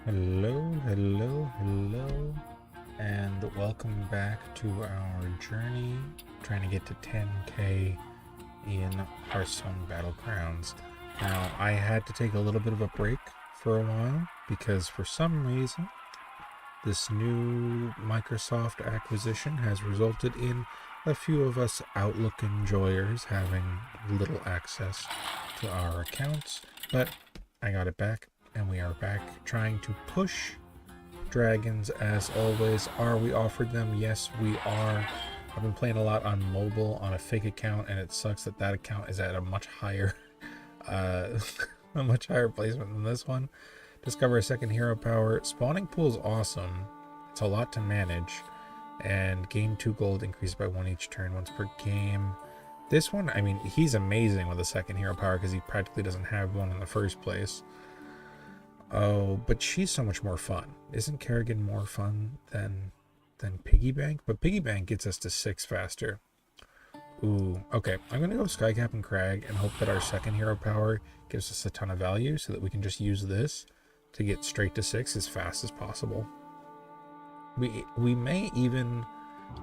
Hello, hello, hello, and welcome back to our journey trying to get to 10k in Hearthstone Battlegrounds. Now, I had to take a little bit of a break for a while because for some reason this new Microsoft acquisition has resulted in a few of us Outlook enjoyers having little access to our accounts, but I got it back and we are back trying to push dragons as always. Are we offered them? Yes, we are. I've been playing a lot on mobile on a fake account, and it sucks that that account is at a much higher uh, a much higher placement than this one. Discover a second hero power. Spawning pool is awesome. It's a lot to manage, and gain 2 gold, increased by 1 each turn, once per game. This one, I mean, he's amazing with a second hero power because he practically doesn't have one in the first place. Oh, but she's so much more fun. Isn't Kerrigan more fun than Piggy Bank? But Piggy Bank gets us to 6 faster. Ooh, okay. I'm going to go Skycap and Crag and hope that our second hero power gives us a ton of value so that we can just use this to get straight to 6 as fast as possible. We may even,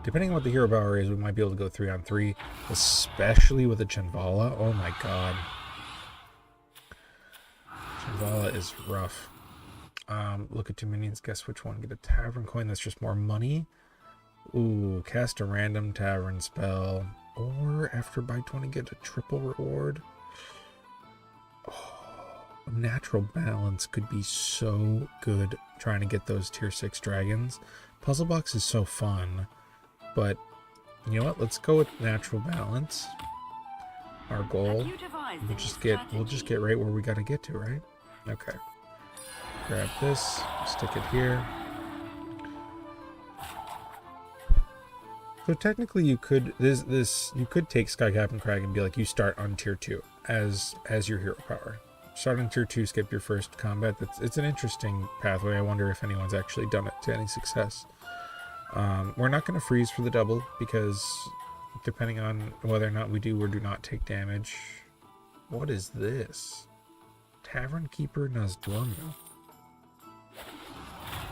depending on what the hero power is, we might be able to go 3-on-3, especially with a Chinvala. Oh my god. Chinvala is rough. Look at 2 minions, guess which one? Get a tavern coin, that's just more money. Ooh, cast a random tavern spell. Or after buy 20, get a triple reward. Oh, natural balance could be so good trying to get those tier 6 dragons. Puzzle box is so fun, but you know what? Let's go with natural balance. Our goal. We'll just get right where we gotta get to, right? Okay. Grab this, stick it here. So technically you could you could take Skycap and Crag and be like, you start on tier 2 as your hero power. Start on tier 2, skip your first combat. It's an interesting pathway. I wonder if anyone's actually done it to any success. We're not going to freeze for the double because depending on whether or not we do or do not take damage. What is this? Tavern Keeper Nazdormu.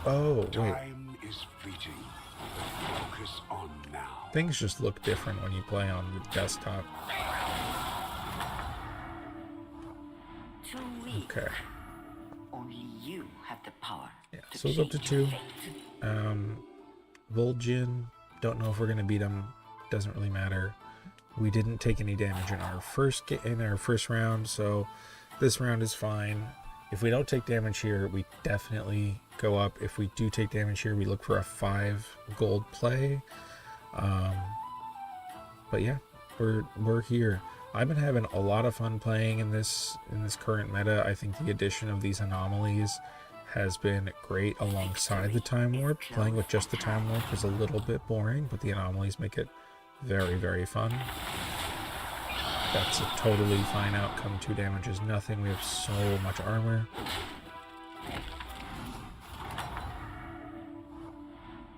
Oh, wait. Time is fleeting. Focus on now. Things just look different when you play on the desktop. Okay. Only you have the power. Yeah, so we'll go up to 2. Vol'jin, don't know if we're gonna beat him. Doesn't really matter. We didn't take any damage in our first round, so this round is fine. If we don't take damage here, we definitely go up. If we do take damage here, we look for a 5 gold play. But yeah, we're here. I've been having a lot of fun playing in this current meta. I think the addition of these anomalies has been great alongside the Time Warp. Playing with just the Time Warp is a little bit boring, but the anomalies make it very, very fun. That's a totally fine outcome. 2 damage is nothing. We have so much armor.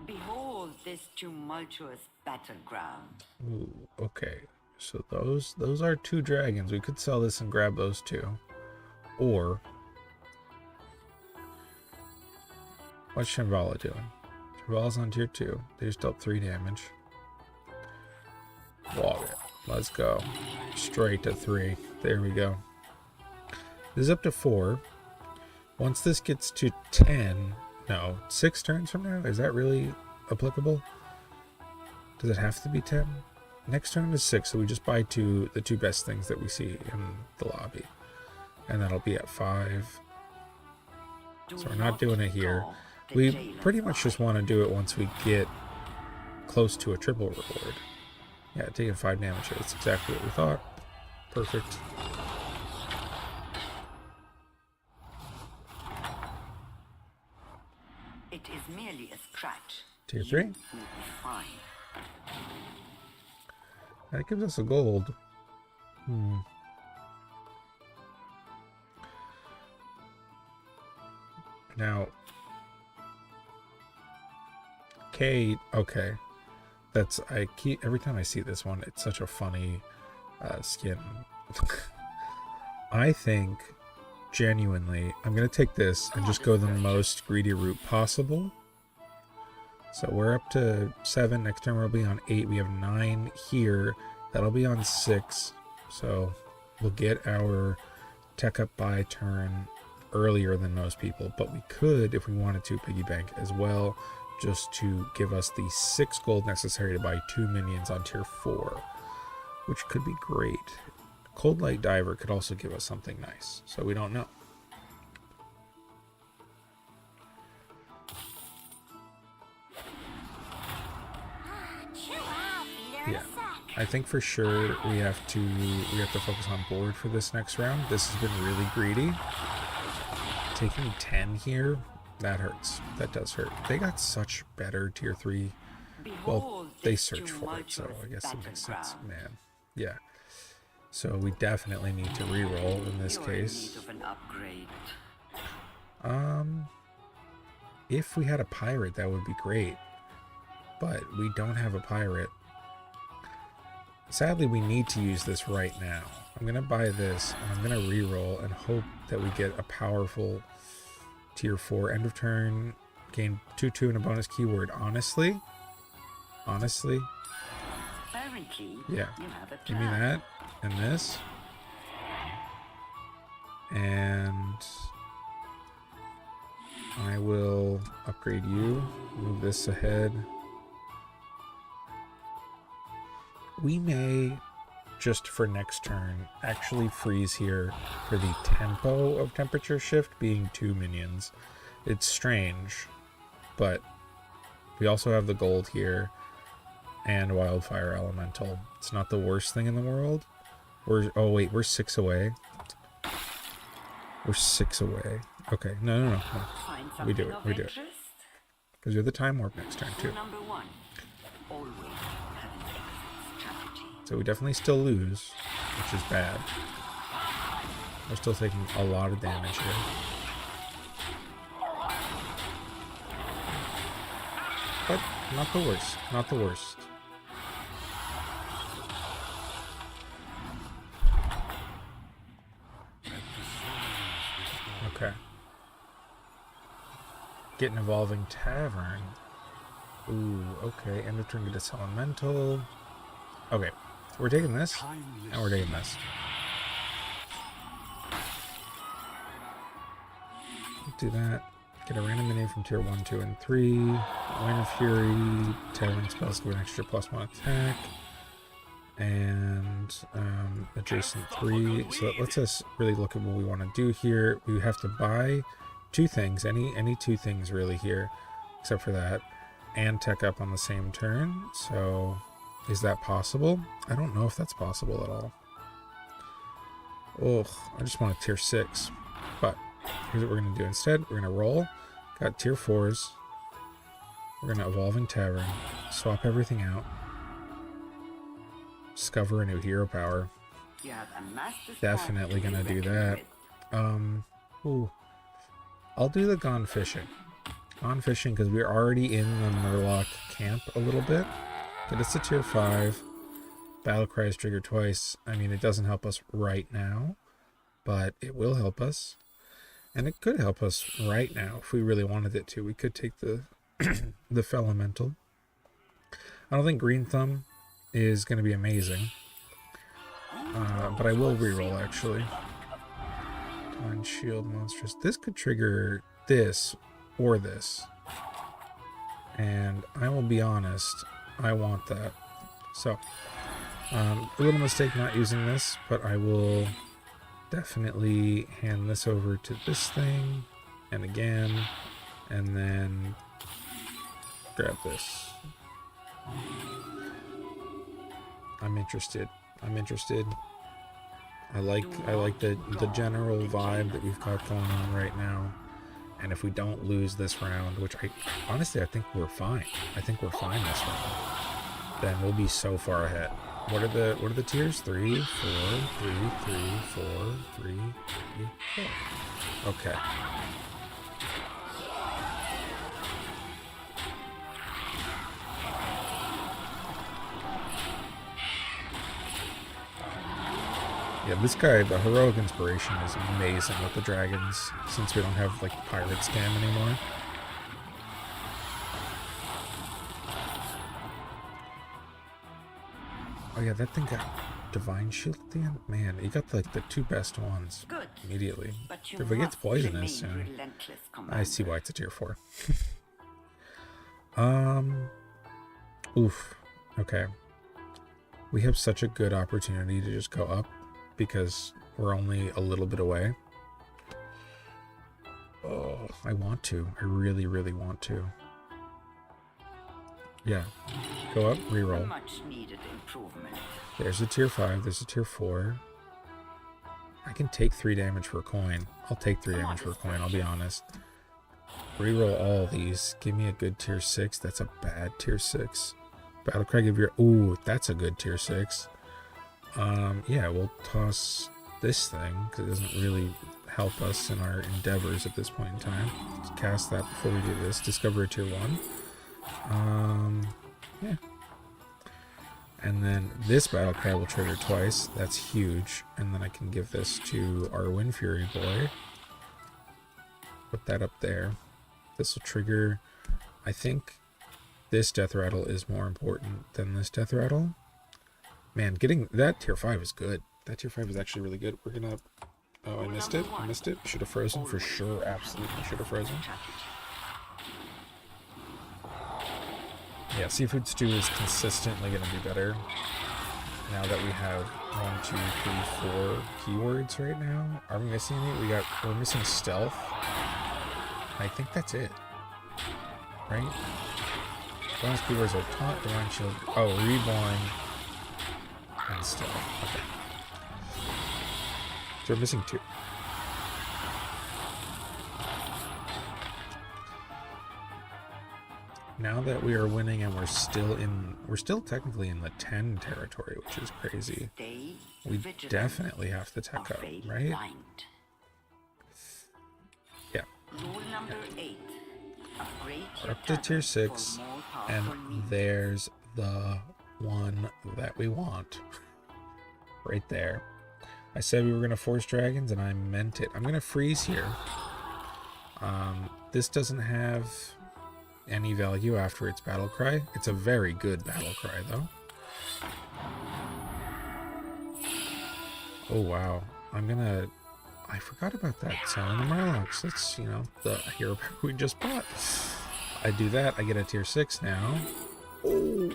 Behold this tumultuous battleground. Ooh, okay. So those are 2 dragons. We could sell this and grab those 2. Or what's Shambhala doing? Shambhala's on tier 2. They just dealt 3 damage. Log it. Let's go. Straight to 3. There we go. This is up to 4. Once this gets to 10, no, 6 turns from now? Is that really applicable? Does it have to be 10? Next turn is 6, so we just buy the 2 best things that we see in the lobby. And that'll be at 5. So we're not doing it here. We pretty much just want to do it once we get close to a triple reward. Yeah, taking 5 damage here. That's exactly what we thought. Perfect. It is merely a scratch. Tier 3. You will be fine. That gives us a gold. Now, K, okay. Every time I see this one, it's such a funny skin. I think genuinely, I'm going to take this and just go the most greedy route possible. So we're up to 7. Next turn we'll be on 8. We have 9 here. That'll be on 6. So we'll get our tech up by turn earlier than most people. But we could, if we wanted to, piggy bank as well, just to give us the 6 gold necessary to buy 2 minions on tier 4, which could be great. Cold Light Diver could also give us something nice, so we don't know. Yeah, I think for sure we have to focus on board for this next round. This has been really greedy. Taking 10 here, that hurts. That does hurt. They got such better tier 3. Well, they search for it, so I guess it makes sense. Man, yeah. So we definitely need to reroll in this case. If we had a pirate, that would be great. But we don't have a pirate. Sadly, we need to use this right now. I'm going to buy this, and I'm going to reroll and hope that we get a powerful tier 4 end of turn, gain 2/2 and a bonus keyword. Honestly, yeah, give me that and this, and I will upgrade you, move this ahead. We may, just for next turn, actually freeze here for the tempo of temperature shift being 2 minions. It's strange, but we also have the gold here and Wildfire Elemental. It's not the worst thing in the world. Oh wait, we're 6 away. We're 6 away. Okay, no. We do it. Because you're the time warp next turn too. So we definitely still lose, which is bad. We're still taking a lot of damage here. But not the worst. Not the worst. Okay. Get an Evolving Tavern. Ooh, okay. End of turn, get this elemental. Okay. We're taking this, and we're taking this. Do that. Get a random minion from tier 1, 2, and 3. Wine of Fury. Tavern spells give an extra +1 attack. And adjacent 3. So that lets us really look at what we want to do here. We have to buy 2 things. Any 2 things really here, except for that. And tech up on the same turn. So is that possible? I don't know if that's possible at all. Ugh, I just want a tier 6. But here's what we're going to do instead. We're going to roll. Got tier 4s. We're going to Evolving Tavern. Swap everything out. Discover a new hero power. Definitely going to do that. Ooh. I'll do the Gone Fishing. Gone Fishing because we're already in the Murloc camp a little bit. Get us to tier 5. Battle Cries trigger twice. I mean, it doesn't help us right now, but it will help us. And it could help us right now if we really wanted it to. We could take the the Felemental. I don't think Green Thumb is going to be amazing. But I will reroll, actually. Divine Shield Monstrous. This could trigger this or this. And I will be honest, I want that. So, a little mistake not using this, but I will definitely hand this over to this thing, and again, and then grab this. I'm interested. I like the general vibe that we've got going on right now. And if we don't lose this round, which honestly I think we're fine. I think we're fine this round. Then we'll be so far ahead. What are the tiers? 3, 4, 3, 3, 4, 3, 3, 4. Okay. Yeah, this guy, the heroic inspiration is amazing with the dragons, since we don't have like pirate scam anymore. Oh yeah, that thing got divine shield at the end. Man, you got like the two best ones. Good. Immediately. But you If it gets must poisonous remain soon, relentless, I see Commander. why it's a tier 4. Oof. Okay. We have such a good opportunity to just go up because we're only a little bit away. Oh, I want to. I really, really want to. Yeah. Go up, A reroll. much needed improvement. There's a tier 5, there's a tier 4. I can take 3 damage for a coin. I'll take 3 damage for a coin, I'll be honest. Reroll all these. Give me a good tier 6. That's a bad tier 6. Battlecry, give your... Ooh, that's a good tier 6. Yeah, we'll toss this thing, because it doesn't really help us in our endeavors at this point in time. Let's cast that before we do this. Discover a tier 1. Yeah. And then this Battlecry will trigger twice. That's huge. And then I can give this to our Wind Fury boy. Put that up there. This will trigger... I think this Death Rattle is more important than this Death Rattle. Man, getting that tier 5 is good. That tier 5 is actually really good. We're gonna... Oh, I missed it. I missed it. Should have frozen for sure. Absolutely should have frozen. Yeah, Seafood Stew is consistently going to be better now that we have 1, 2, 3, 4 keywords right now. Are we missing any? We're missing Stealth. I think that's it. Right? Bonus keywords are Taunt, Divine Shield, Reborn, and Stealth. Okay. So we're missing 2. Now that we are winning and we're still technically in the 10 territory, which is crazy. We definitely have to tech up, right? Yeah. Rule number 8. We're up to tier 6, and there's the one that we want. Right there. I said we were going to force dragons, and I meant it. I'm going to freeze here. This doesn't have any value after its battle cry. It's a very good battle cry, though. Oh, wow. I forgot about that. Selling the Murlocs. That's, the hero we just bought. I do that. I get a tier 6 now. Oh.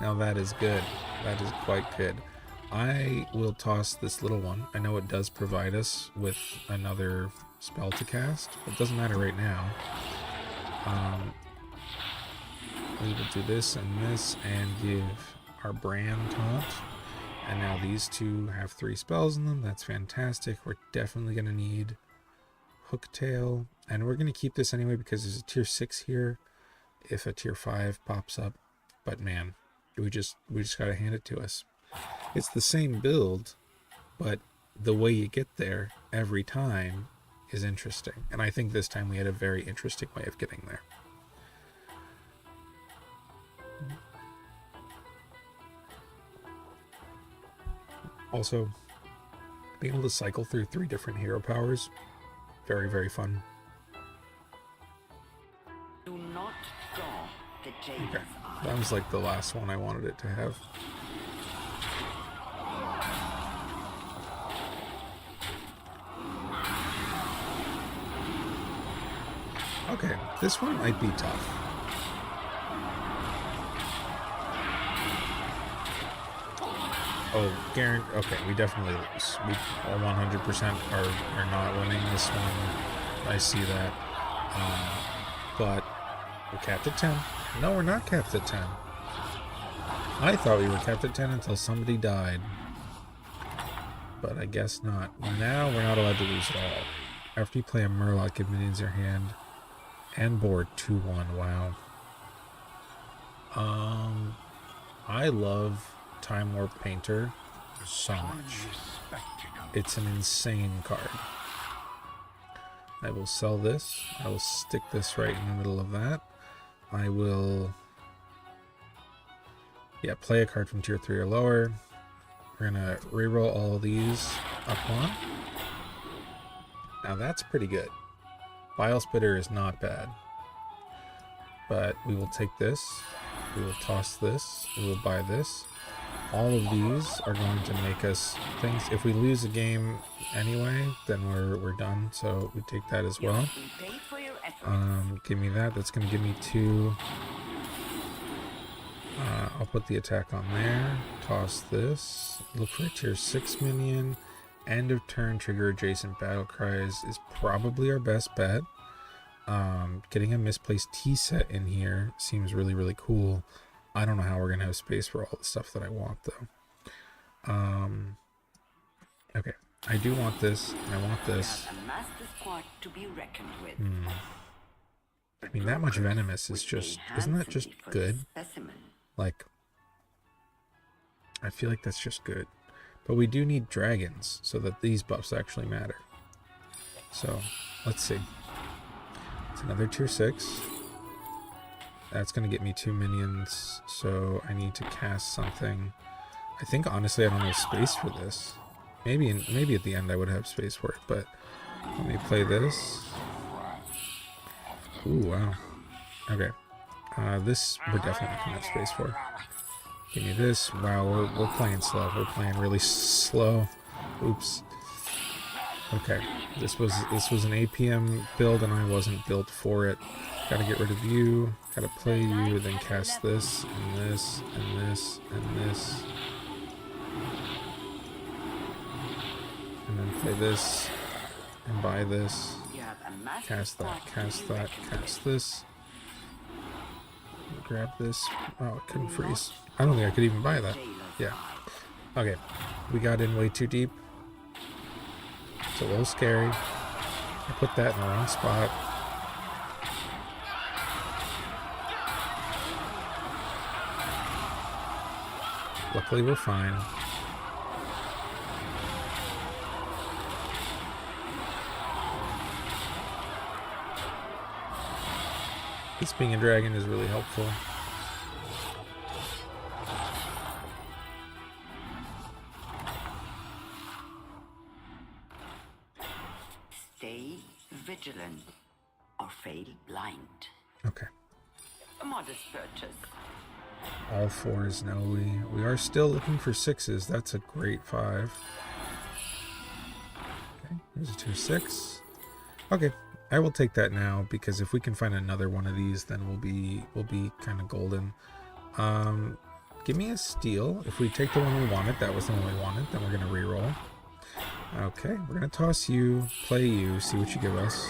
Now that is good. That is quite good. I will toss this little one. I know it does provide us with another spell to cast, but it doesn't matter right now. We will do this and give our brand taunt. And now these two have 3 spells in them. That's fantastic. We're definitely going to need Hooktail. And we're going to keep this anyway because there's a tier 6 here if a tier 5 pops up. But man, we just got to hand it to us. It's the same build, but the way you get there every time is interesting. And I think this time we had a very interesting way of getting there. Also, being able to cycle through 3 different hero powers, very, very fun. Do not draw the jailer's Okay, eye. that was like the last one I wanted it to have. Okay, this one might be tough. Oh, Garen. Okay, we definitely lose. We 100% are not winning this one. I see that. But we're capped at 10. No, we're not capped at 10. I thought we were capped at 10 until somebody died. But I guess not. Now we're not allowed to lose at all. After you play a Murloc, give minions your hand and board 2/1. Wow. I love Time Warp Painter so much. It's an insane card. I will sell this. I will stick this right in the middle of that. I will, play a card from tier 3 or lower. We're gonna reroll all of these up one. Now that's pretty good. Bile Spitter is not bad. But we will take this. We will toss this. We will buy this. All of these are going to make us things. If we lose a game anyway, then we're done. So we take that as well. Give me that. That's going to give me 2. I'll put the attack on there. Toss this. Look for a tier 6 minion. End of turn trigger adjacent battle cries is probably our best bet. Getting a misplaced tea set in here seems really, really cool. I don't know how we're going to have space for all the stuff that I want, though. Okay. I do want this, and I want this. I mean, that much venomous is just... Isn't that just good? Like, I feel like that's just good. But we do need dragons, so that these buffs actually matter. So, let's see. It's another tier 6. That's going to get me 2 minions, so I need to cast something. I think, honestly, I don't have space for this. Maybe at the end I would have space for it, but let me play this. Ooh, wow. Okay. This we're definitely not going to have space for. Give me this. Wow, we're playing slow. We're playing really slow. Oops. Okay. This was an APM build, and I wasn't built for it. Gotta get rid of you. Gotta play you, then cast this, and this, and this, and this. And then play this, and buy this. Cast that, cast that, cast this. Grab this. Oh, I couldn't freeze. I don't think I could even buy that. Yeah. Okay. We got in way too deep. It's a little scary. I put that in the wrong spot. Luckily, we're fine. This being a dragon is really helpful. Stay vigilant or fail blind. Okay. A modest purchase. All 4s, no. We are still looking for 6s. That's a great 5. Okay, here's a tier 6. Okay, I will take that now, because if we can find another one of these, then we'll be kind of golden. Give me a steal. If we take the one we wanted, that was the one we wanted, then we're gonna reroll. Okay, we're gonna toss you, play you, see what you give us.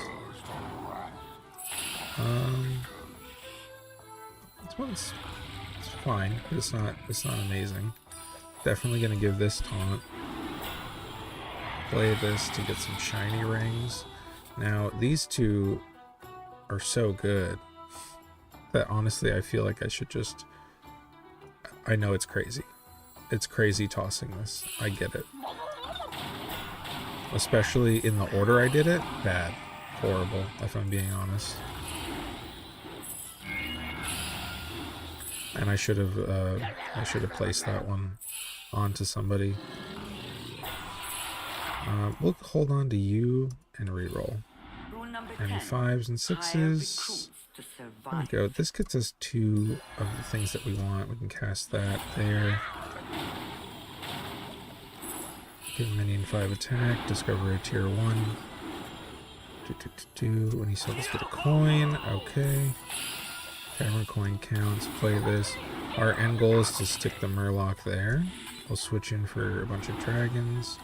This one's fine, but it's not amazing. Definitely gonna give this taunt. Play this to get some shiny rings. Now, these two are so good that honestly I feel like I should just... I know it's crazy. It's crazy tossing this. I get it. Especially in the order I did it. Bad. Horrible, if I'm being honest. And I should have placed that one onto somebody. We'll hold on to you and reroll. Any 5s and 6s. There we go. This gets us 2 of the things that we want. We can cast that there. Give minion 5 attack. Discover a tier 1. When you sell this, get a coin. Okay. Cavern coin counts. Play this. Our end goal is to stick the Murloc there. We'll switch in for a bunch of dragons.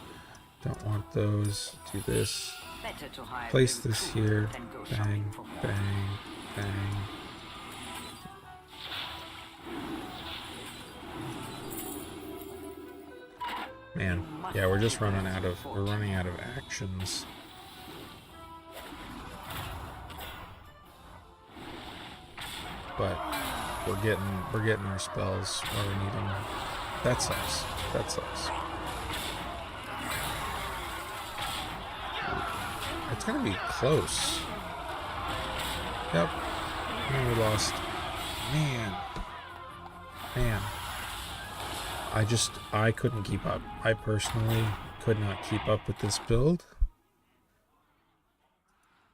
Don't want those. Do this. Place this here. Bang, bang, bang. Man, yeah, we're just running out of actions. But we're getting our spells where we need them. That sucks. That sucks. It's gonna be close. Yep. No, we lost. Man. I couldn't keep up. I personally could not keep up with this build.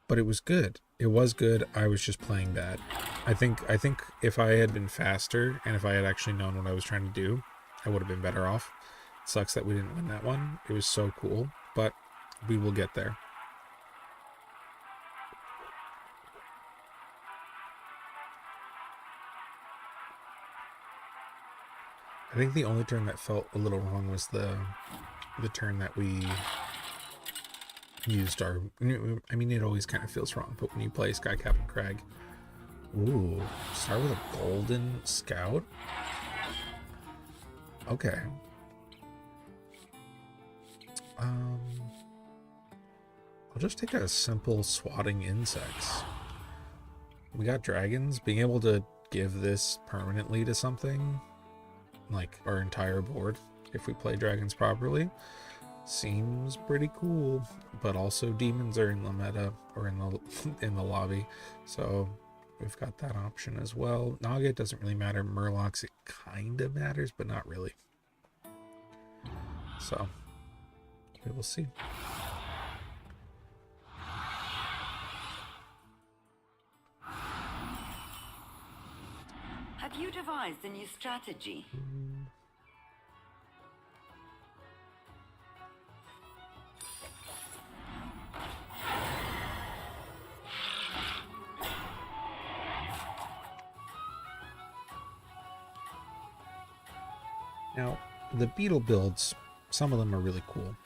But it was good. It was good. I was just playing bad. I think if I had been faster and if I had actually known what I was trying to do, I would have been better off. It sucks that we didn't win that one. It was so cool, but we will get there. I think the only turn that felt a little wrong was the turn that we used our... I mean, it always kind of feels wrong, but when you play Sky Captain Crag... Ooh, start with a golden scout? Okay. I'll just take a simple swatting insects. We got dragons. Being able to give this permanently to something, like our entire board, if we play dragons properly, seems pretty cool. But also demons are in the meta, or in the lobby, so we've got that option as well. Naga, it doesn't really matter. Murlocs, it kind of matters, but not really. So we will see. Have you devised a new strategy? Now, the beetle builds, some of them are really cool,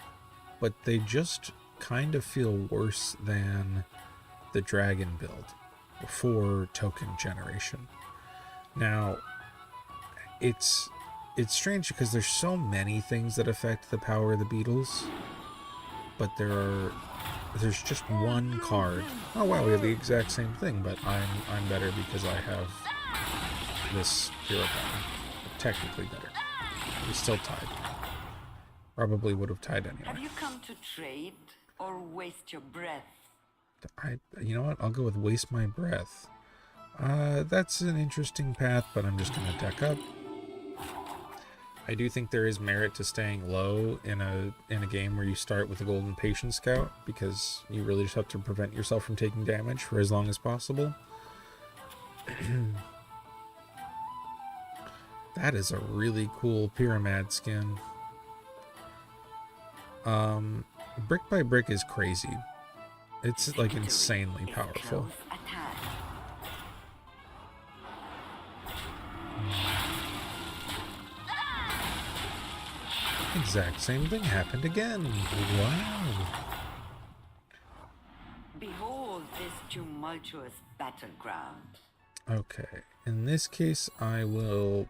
but they just kind of feel worse than the dragon build for token generation. Now, it's strange because there's so many things that affect the power of the beetles, but there's just one card. Oh wow, we have the exact same thing, but I'm better because I have this hero power. Technically better. We still tied. Probably would have tied anyway. Have you come to trade or waste your breath? You know what? I'll go with waste my breath. That's an interesting path, but I'm just gonna deck up. I do think there is merit to staying low in a game where you start with a golden patient scout, because you really just have to prevent yourself from taking damage for as long as possible. That is a really cool pyramid skin. Brick by brick is crazy. It's like insanely powerful. Exact same thing happened again. Wow. Behold this tumultuous battleground. Okay, in this case I know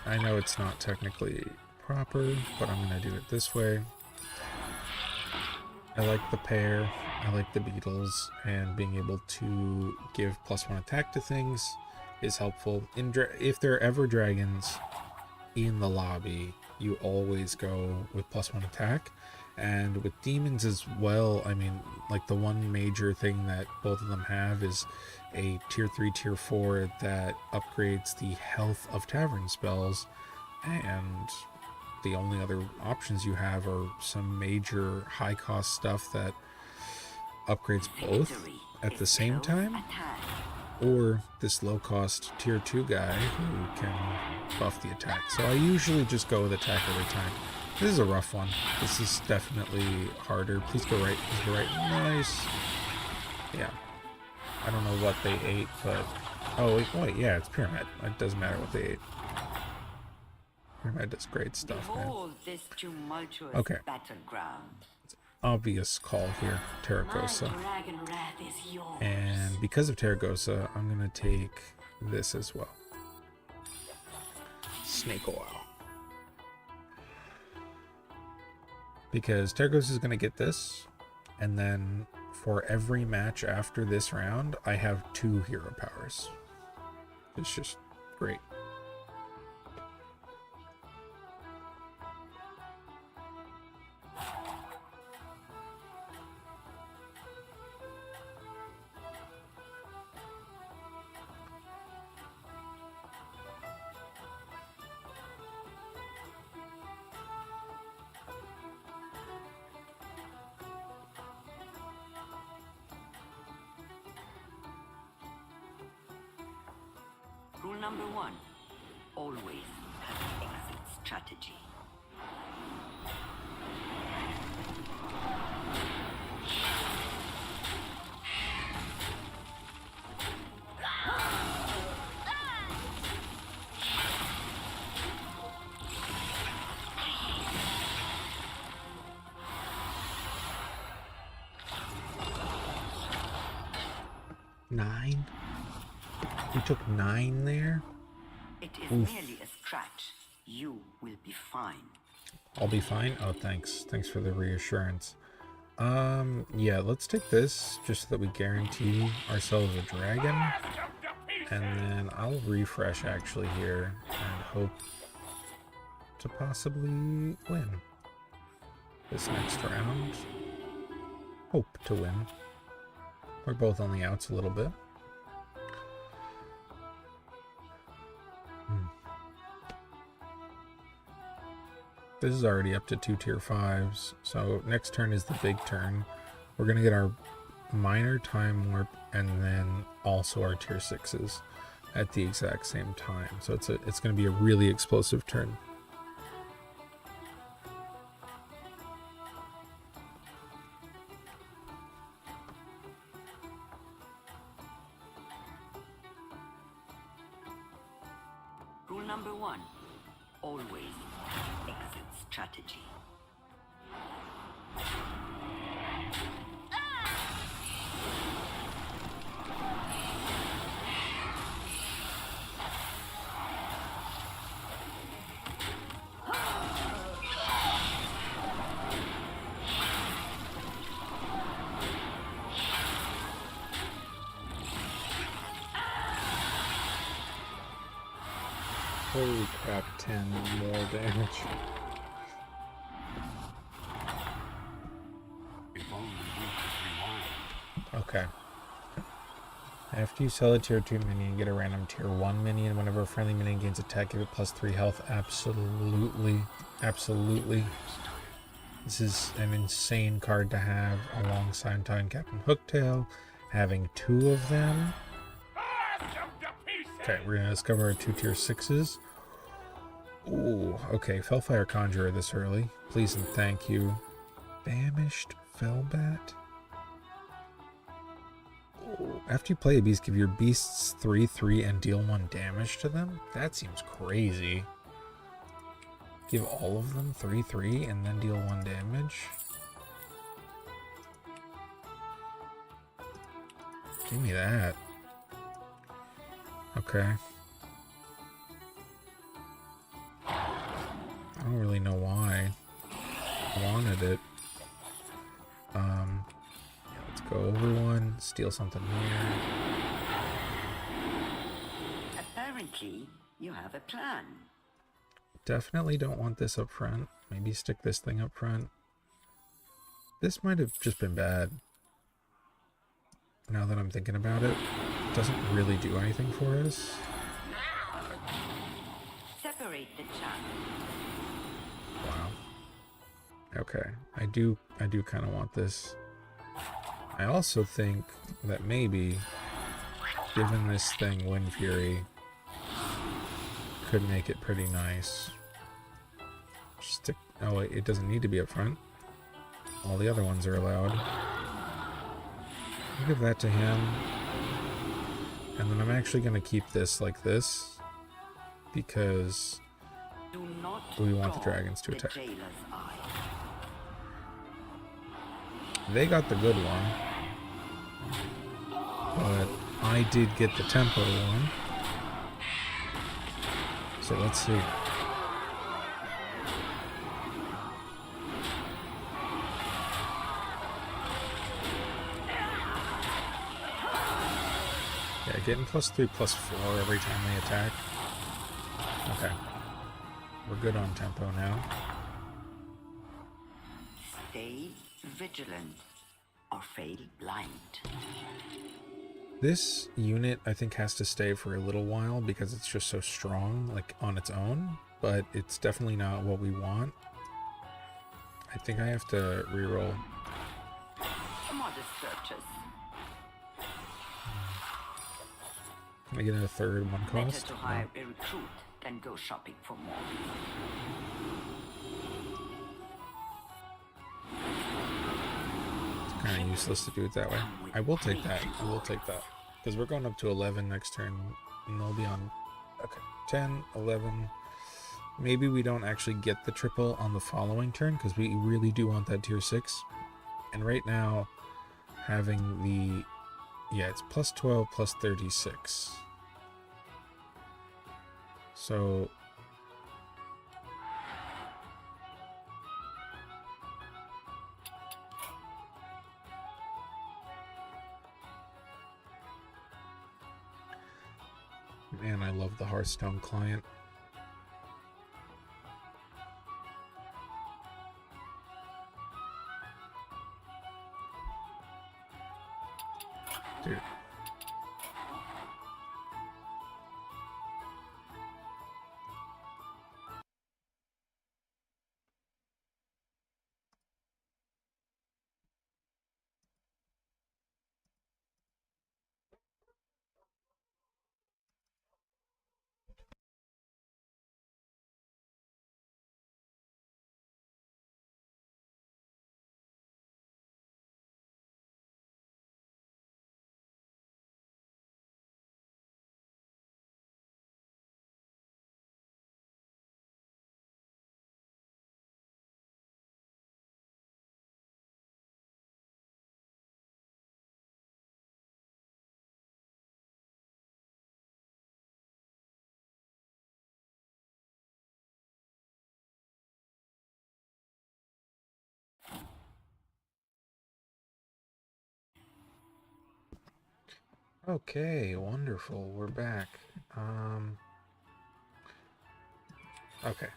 it's not technically proper, but I'm gonna do it this way. I like the pair, I like the beetles, and being able to give +1 attack to things is helpful. If there are ever dragons in the lobby, you always go with +1 attack. And with demons as well, I mean, like the one major thing that both of them have is a tier 3, tier 4 that upgrades the health of tavern spells, and the only other options you have are some major high cost stuff that upgrades both at the same time, or this low cost tier 2 guy who can buff the attack. So I usually just go with attack every time. This is a rough one. This is definitely harder. Please go right. Please go right. Nice. Yeah. I don't know what they ate, but... Oh, wait, yeah, it's pyramid. It doesn't matter what they ate. Pyramid does great stuff, man. Okay. Obvious call here. Terracosa. And because of Terracosa, I'm going to take this as well. Snake oil. Because Terracosa is going to get this, and then for every match after this round, I have 2 hero powers. It's just great. Rule number 1. Always have an exit strategy. Nine? We took 9 there? It is merely a scratch. You will be fine. I'll be fine? Oh, thanks. Thanks for the reassurance. Yeah, let's take this just so that we guarantee ourselves a dragon. And then I'll refresh actually here and hope to possibly win this next round. Hope to win. We're both on the outs a little bit. This is already up to 2 tier 5s, so next turn is the big turn. We're going to get our minor time warp and then also our tier 6s at the exact same time. So it's going to be a really explosive turn. Rule number 1. Always exit strategy. Holy crap, 10 more damage. If only you could rewind. Okay. After you sell a tier 2 minion, get a random tier 1 minion. Whenever a friendly minion gains attack, give it +3 health. Absolutely. Absolutely. This is an insane card to have alongside Time Captain Hooktail. Having 2 of them. Okay, we're going to discover our 2 tier 6s. Ooh, okay, Fellfire Conjurer this early. Please and thank you. Famished Fellbat? Ooh, after you play a beast, give your beasts 3/3 and deal 1 damage to them? That seems crazy. Give all of them 3/3 and then deal 1 damage? Give me that. Okay. I don't really know why I wanted it. Yeah, let's go over 1, steal something here. Apparently, you have a plan. Definitely don't want this up front. Maybe stick this thing up front. This might have just been bad. Now that I'm thinking about it, it doesn't really do anything for us. Separate the chaff. Wow. Okay, I do kind of want this. I also think that maybe giving this thing Wind Fury could make it pretty nice. Stick. Oh wait, it doesn't need to be up front. All the other ones are allowed. I'll give that to him. And then I'm actually going to keep this like this because Do not we want the guard dragons to the attack. jailer's eye. They got the good one, but I did get the tempo one. So let's see. Yeah, getting +3, +4 every time they attack. Okay. We're good on tempo now. Stay vigilant or fail blind. This unit, I think, has to stay for a little while because it's just so strong, like, on its own. But it's definitely not what we want. I think I have to reroll. Modest searches. Can I get a third one Better cost? to No. hire a recruit than go shopping for more. It's kind of useless to do it that way. I will take that. I will take that. Because we're going up to 11 next turn. And they'll be on... Okay. 10, 11... Maybe we don't actually get the triple on the following turn because we really do want that tier 6. And right now, having the... Yeah, it's plus 12, plus 36. So... Man, I love the Hearthstone client. Dude. Okay, wonderful. We're back. Okay.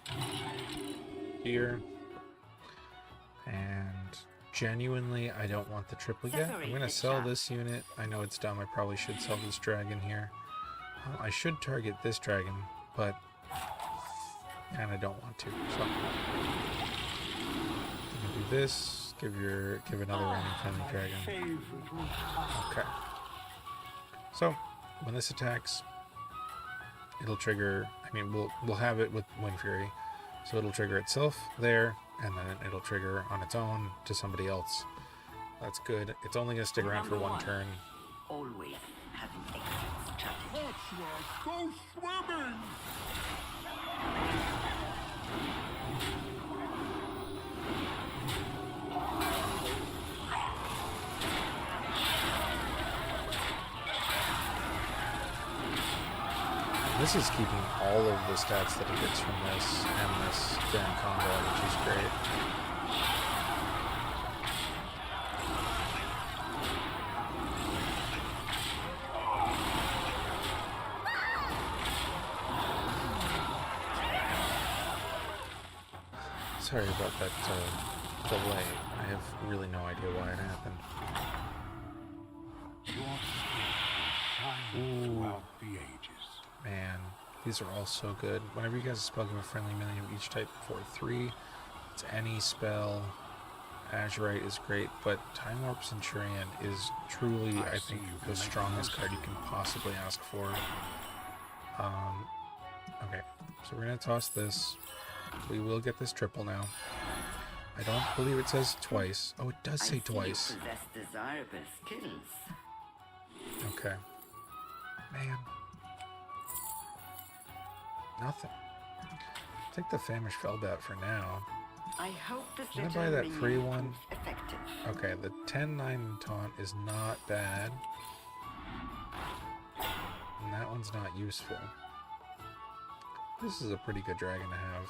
Here. And genuinely, I don't want the triple yet. I'm going to sell this unit. I know it's dumb. I probably should sell this dragon here. I should target this dragon, but kind of don't want to. So I'm going to do this. Give another running friendly dragon. Okay. So when this attacks, it'll trigger. I mean, we'll have it with Wind Fury, so it'll trigger itself there, and then it'll trigger on its own to somebody else. That's good. It's only gonna stick around for one turn. Always having exit strategy. Go swimming! This is keeping all of the stats that it gets from this and this during combat, which is great. Sorry about that delay. I have really no idea why it happened. Throughout the ages. Man, these are all so good. Whenever you guys spell give a friendly minion of each type for 3, it's any spell. Azurite is great, but Time Warp Centurion is truly, I think, the strongest card you can possibly ask for. Okay, so we're gonna toss this. We will get this triple now. I don't believe it says twice. Oh, it does say twice. You possess desirable skills. Okay. Man. Nothing. Take the Famished Fellbat for now. I hope this Can I buy that free one? Effective. Okay, the 10-9 taunt is not bad. And that one's not useful. This is a pretty good dragon to have.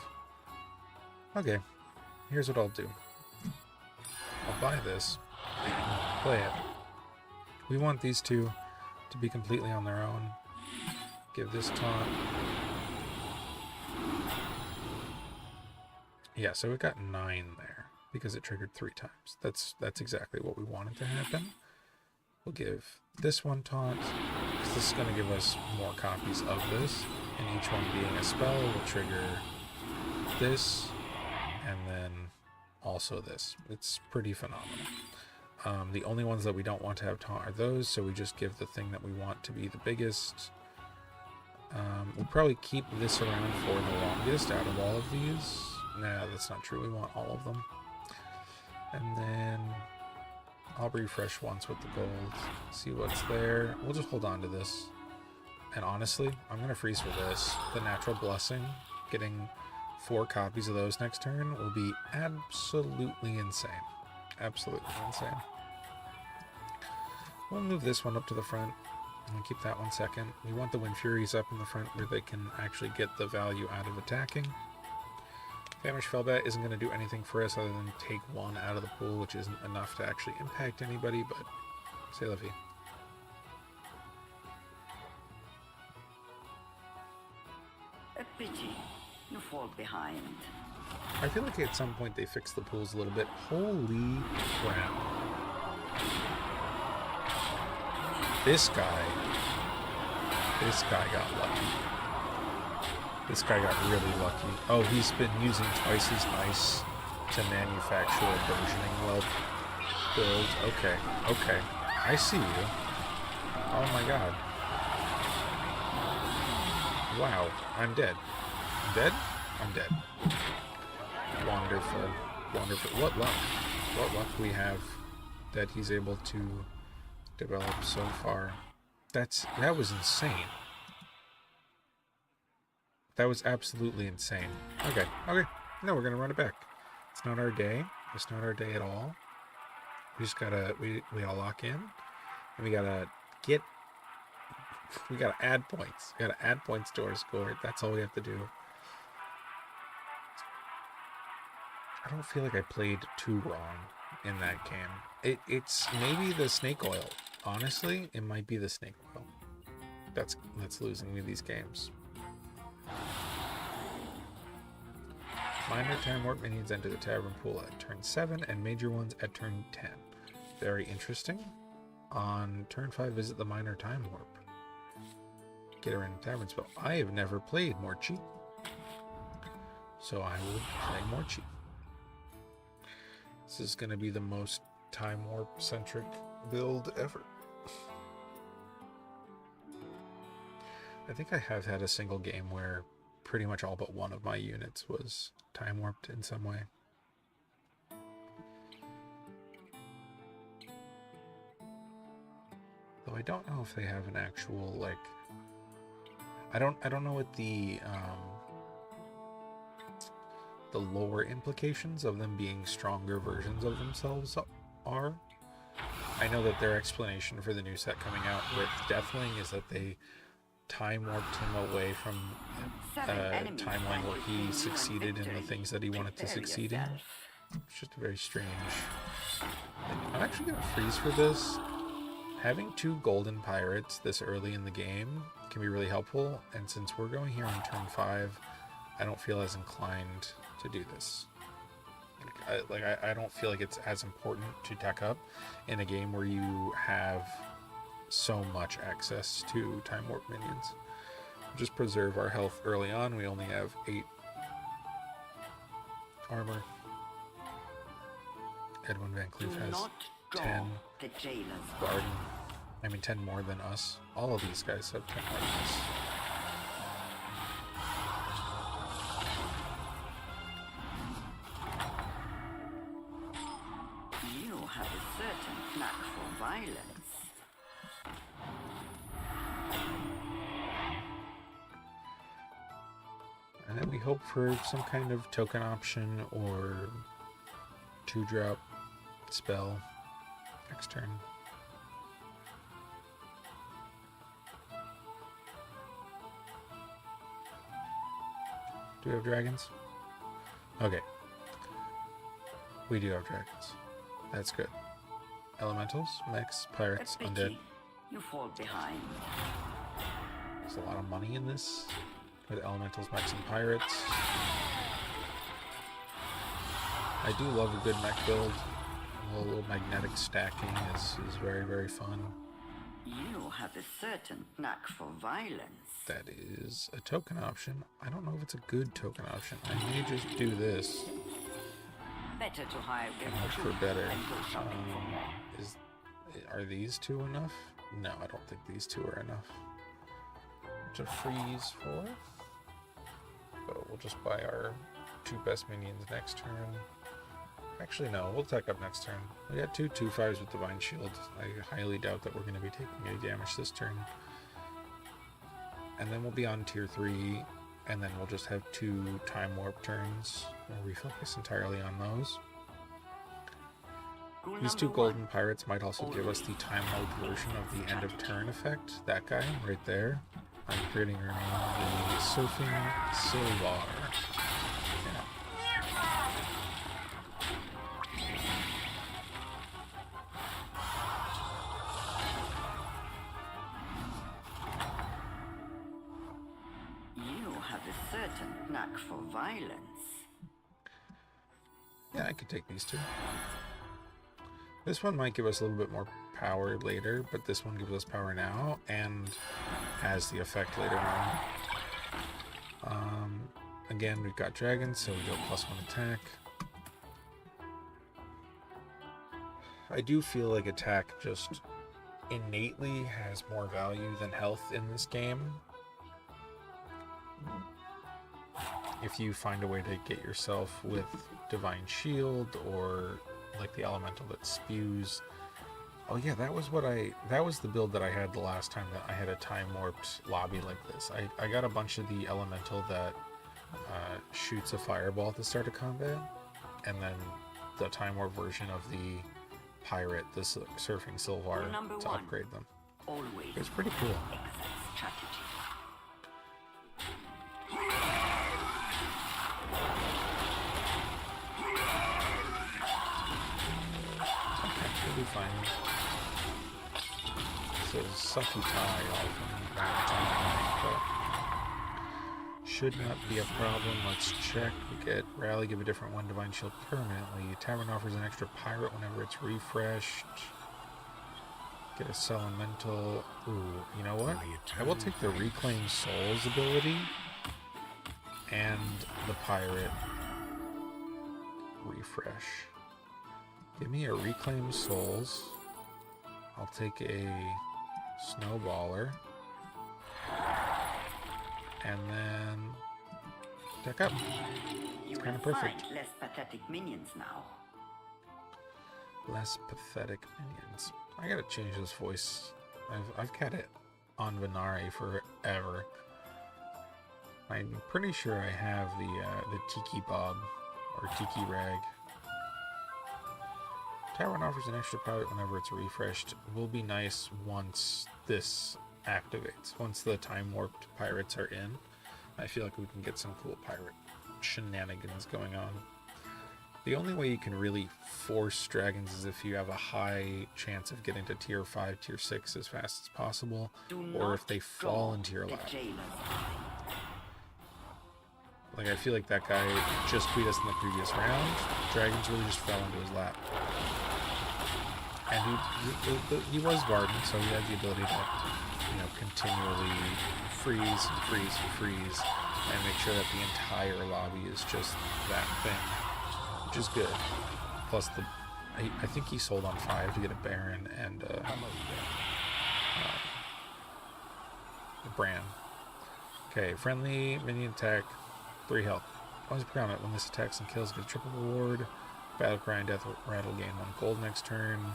Okay, here's what I'll do. I'll buy this, play it. We want these two to be completely on their own. Give this taunt. Yeah, so it got 9 there because it triggered 3 times. That's exactly what we wanted to happen. We'll give this one taunt, because this is going to give us more copies of this, and each one being a spell will trigger this, and then also this. It's pretty phenomenal. The only ones that we don't want to have taunt are those, so we just give the thing that we want to be the biggest, We'll probably keep this around for the longest out of all of these. Nah, that's not true. We want all of them. And then I'll refresh once with the gold. See what's there. We'll just hold on to this. And honestly, I'm going to freeze for this. The Natural Blessing, getting 4 copies of those next turn will be absolutely insane. Absolutely insane. We'll move this one up to the front. And keep that one second. We want the Wind Furies up in the front where they can actually get the value out of attacking. Famished Fellbat isn't going to do anything for us other than take 1 out of the pool, which isn't enough to actually impact anybody, but c'est la vie. A pity. You fall behind. I feel like at some point they fixed the pools a little bit. Holy crap. This guy got lucky. This guy got really lucky. Oh, he's been using twice as nice to manufacture a versioning well build. Okay, okay. I see you. Oh my god. Wow, I'm dead. I'm dead? I'm dead. Wonderful. Wonderful. What luck. What luck we have that he's able to develop so far. That was insane. That was absolutely insane. Okay, okay. No, we're gonna run it back. It's not our day. It's not our day at all. We just gotta we gotta lock in. And we gotta add points. We gotta add points to our score. That's all we have to do. I don't feel like I played too wrong in that game. It's maybe the snake oil. Honestly, it might be the snake oil. That's losing me these games. Minor time warp minions enter the tavern pool at turn 7 and major ones at turn 10. Very interesting. On turn 5, visit the minor time warp. Get a random tavern spell. I have never played Morchi, so I will play Morchi. This is going to be the most time warp centric build ever. I think I have had a single game where pretty much all but one of my units was time warped in some way. Though I don't know if they have an actual, like, I don't know what the lore implications of them being stronger versions of themselves are. I know that their explanation for the new set coming out with Deathwing is that they time warped him away from a timeline where he succeeded in the things that he wanted to succeed in. It's just very strange. I'm actually going to freeze for this. Having 2 golden pirates this early in the game can be really helpful, and since we're going here on turn 5, I don't feel as inclined to do this. I don't feel like it's as important to tech up in a game where you have so much access to time warp minions. Just preserve our health early on. We only have 8 armor. Edwin Van Cleef has 10. Barden, 10 more than us. All of these guys have 10 more than us. You have a certain knack for violence. And then we hope for some kind of token option or 2-drop spell next turn. Do we have dragons? Okay. We do have dragons. That's good. Elementals, mechs, pirates, undead. You fall behind. There's a lot of money in this with elementals, mechs, and pirates. I do love a good mech build. A little magnetic stacking is very, very fun. You have a certain knack for violence. That is a token option. I don't know if it's a good token option. I may just do this. Better to hire And hope for better. Are these 2 enough? No, I don't think these 2 are enough. to freeze for. So we'll just buy our 2 best minions next turn. Actually, no, we'll attack up next turn. We got 2 2/5s with Divine Shield. I highly doubt that we're going to be taking any damage this turn. And then we'll be on tier 3, and then we'll just have 2 Time Warp turns where we focus entirely on those. These 2 golden pirates might also give us the time mode version of the end of turn effect. That guy right there. I'm creating her name, the Surfing Silvar. Yeah. You have a certain knack for violence. Yeah, I could take these 2. This one might give us a little bit more power later, but this one gives us power now and has the effect later on. Again, we've got dragons, so we go +1 attack. I do feel like attack just innately has more value than health in this game. If you find a way to get yourself with Divine Shield or like the elemental that spews. Oh yeah, that was the build that I had the last time that I had a time warped lobby like this. I got a bunch of the elemental that shoots a fireball at the start of combat, and then the time warp version of the pirate, the Surfing Silvar, to upgrade them. It's pretty cool. Be fine. So sucky tie all from time, but should not be a problem. Let's check. We get rally, give a different 1 Divine Shield permanently. Tavern offers an extra pirate whenever it's refreshed. Get a elemental. Ooh, you know what? I will take the Reclaim Souls ability and the pirate refresh. Give me a Reclaim Souls. I'll take a Snowballer. And then deck up. It's kind of perfect. Less pathetic minions now. Less pathetic minions. I gotta change this voice. I've had it on Venari forever. I'm pretty sure I have the Tiki Bob or Tiki Rag. Tavern offers an extra pirate whenever it's refreshed. Will be nice once this activates. Once the time warped pirates are in, I feel like we can get some cool pirate shenanigans going on. The only way you can really force dragons is if you have a high chance of getting to tier 5, tier 6 as fast as possible, or if they fall into your lap. Like, I feel like that guy just beat us in the previous round. Dragons really just fell into his lap. And he was Varden, so he had the ability to, continually freeze and freeze and freeze and make sure that the entire lobby is just that thing, which is good. Plus, I think he sold on 5 to get a Baron and a Bran. Okay, friendly minion attack, 3 health. Once per combat, when this attacks and kills, get a triple reward. Battleground, death rattle, gain 1 gold next turn.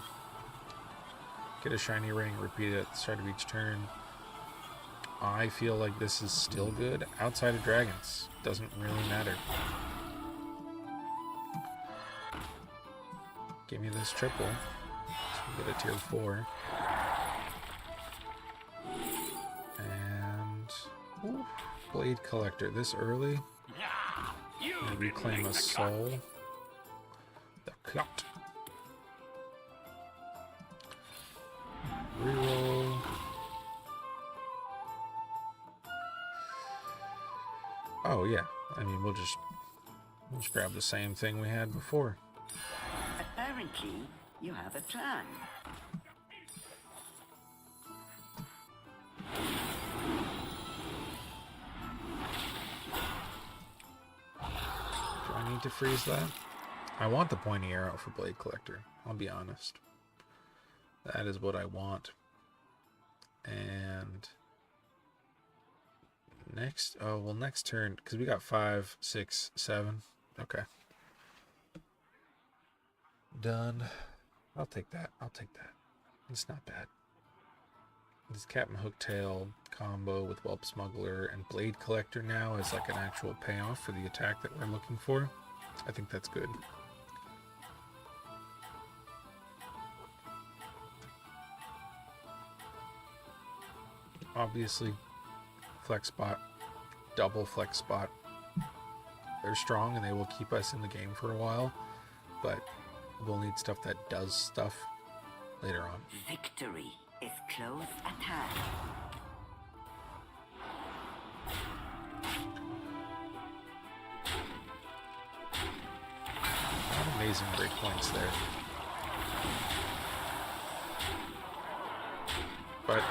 Get a shiny ring, repeat it at the start of each turn. I feel like this is still good. Outside of dragons, doesn't really matter. Give me this triple. So we get a tier 4. And ooh, Blade Collector. This early. And reclaim a soul. The cut. Reroll. Oh yeah, I mean we'll just grab the same thing we had before. Apparently, you have a plan. Do I need to freeze that? I want the pointy arrow for Blade Collector, I'll be honest. That is what I want. And Next, oh, well, next turn, because we got 5, 6, 7. Okay. Done. I'll take that. I'll take that. It's not bad. This Captain Hooktail combo with Whelp Smuggler and Blade Collector now is like an actual payoff for the attack that we're looking for. I think that's good. Obviously, Flex Spot, double Flex Spot. They're strong and they will keep us in the game for a while, but we'll need stuff that does stuff later on. Victory is close at hand. Amazing breakpoints there. But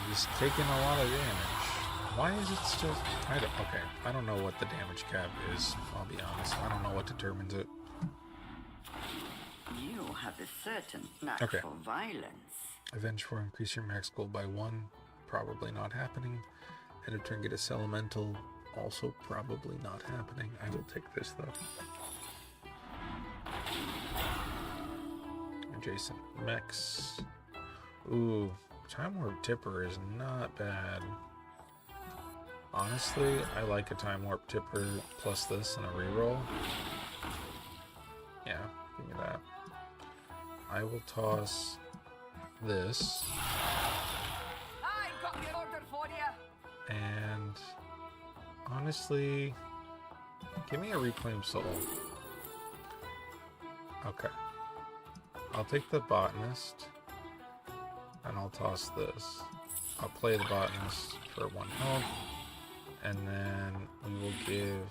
he's taking a lot of damage. Why is it still kind of okay? I don't know what the damage cap is, I'll be honest. I don't know what determines it. You have a certain knack for violence. Avenge 4, increase your max gold by 1. Probably not happening. End of turn, get a Elemental. Also probably not happening. I will take this though. Adjacent mechs. Ooh, Time Warp Tipper is not bad. Honestly, I like a Time Warp Tipper plus this and a reroll. Yeah, give me that. I will toss this. I got the order for you. And honestly, give me a Reclaim Soul. Okay. I'll take the Botanist. And I'll toss this. I'll play the Botanist for 1 health. And then we will give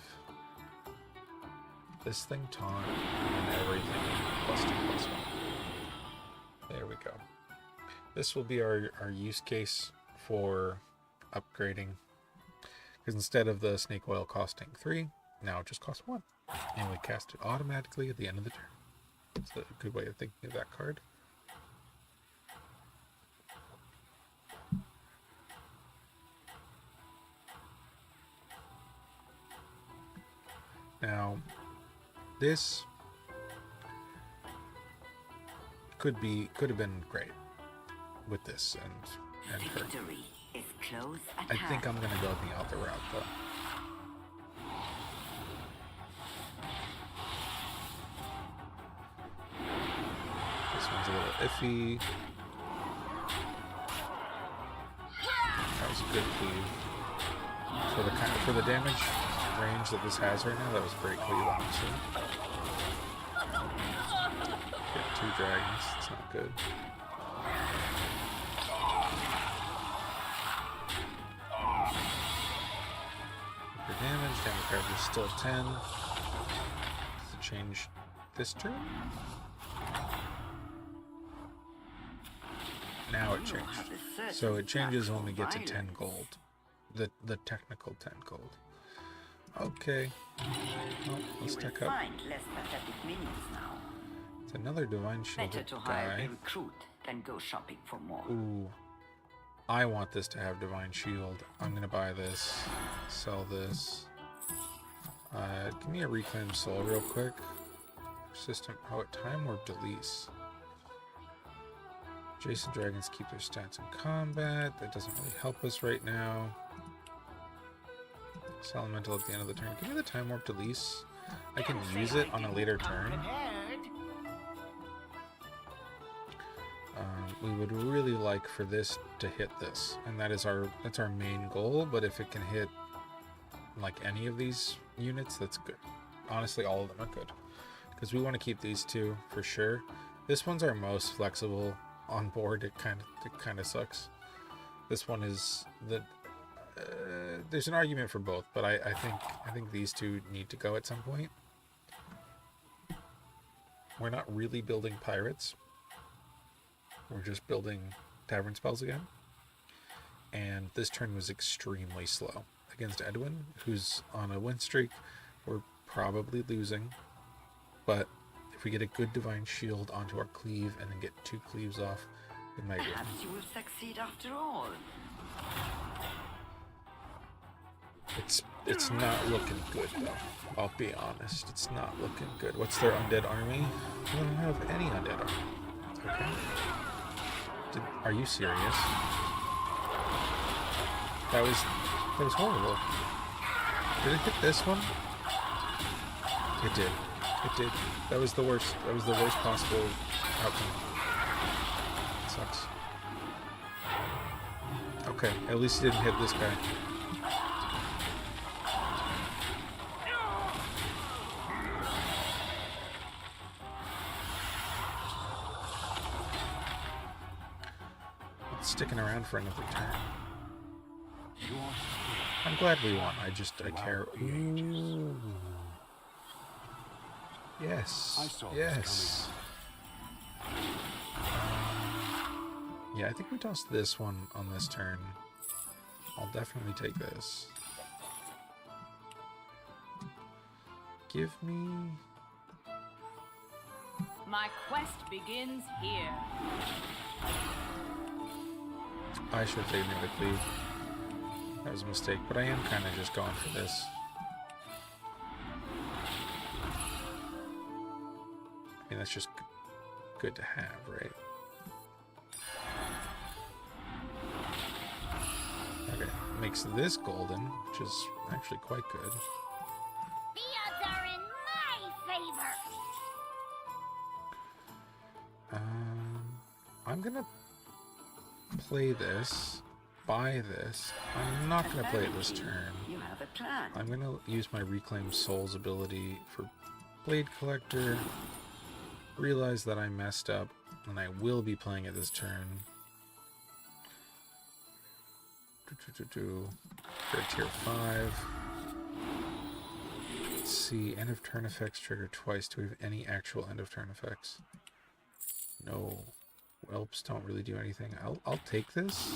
this thing taunt and everything +2/+1. There we go. This will be our use case for upgrading. Because instead of the Snake Oil costing 3, now it just costs 1. And we cast it automatically at the end of the turn. It's a good way of thinking of that card. Now, this could have been great with this and her. Victory is close at I hand. think I'm gonna go the other route though. This one's a little iffy. That was a good cleave. For the damage range that this has right now, that was a great cleave, honestly. Get 2 dragons, it's not good. For damage coverage is still 10. Does it change this turn? Now it changed. So it changes when we get to 10 gold. The technical 10 gold. Okay. Well, let's tech up. Find less pathetic minions now. It's another Divine Better Shielded to hire guy. a recruit than go shopping for more. Ooh. I want this to have Divine Shield. I'm gonna buy this. Sell this. Give me a Reclaim Soul real quick. Persistent Poet Time or Delise. Jason Dragons keep their stats in combat. That doesn't really help us right now. Elemental at the end of the turn. Give me the Time Warp Delise. I can use it on a later turn. We would really like for this to hit this, and that's our main goal. But if it can hit like any of these units, that's good. Honestly, all of them are good because we want to keep these 2 for sure. This one's our most flexible on board. It kind of sucks. This one is the. There's an argument for both, but I think these 2 need to go at some point. We're not really building pirates. We're just building tavern spells again. And this turn was extremely slow against Edwin, who's on a win streak. We're probably losing, but if we get a good Divine Shield onto our cleave and then get 2 cleaves off, it might win. Perhaps you will succeed after all. It's not looking good though. I'll be honest, it's not looking good. What's their undead army? They don't have any undead army. Okay. Are you serious? That was horrible. Did it hit this one? It did. It did. That was the worst. That was the worst possible outcome. It sucks. Okay, at least it didn't hit this guy. It's sticking around for another turn. I'm glad we won. I care. Ooh. Yes. Yes. Yeah, I think we tossed this one on this turn. I'll definitely take this. Give me... My quest begins here. I should have taken it with leave. That was a mistake, but I am kind of just going for this. I mean, that's just good to have, right? Okay, makes this golden, which is actually quite good. The odds are in my favor. I'm gonna play this, buy this. I'm not gonna play it this turn. You have a plan. I'm gonna use my Reclaim Souls ability for Blade Collector. Realize that I messed up, and I will be playing it this turn. For tier 5. Let's see, end of turn effects trigger twice. Do we have any actual end of turn effects? No. Whelps don't really do anything. I'll take this,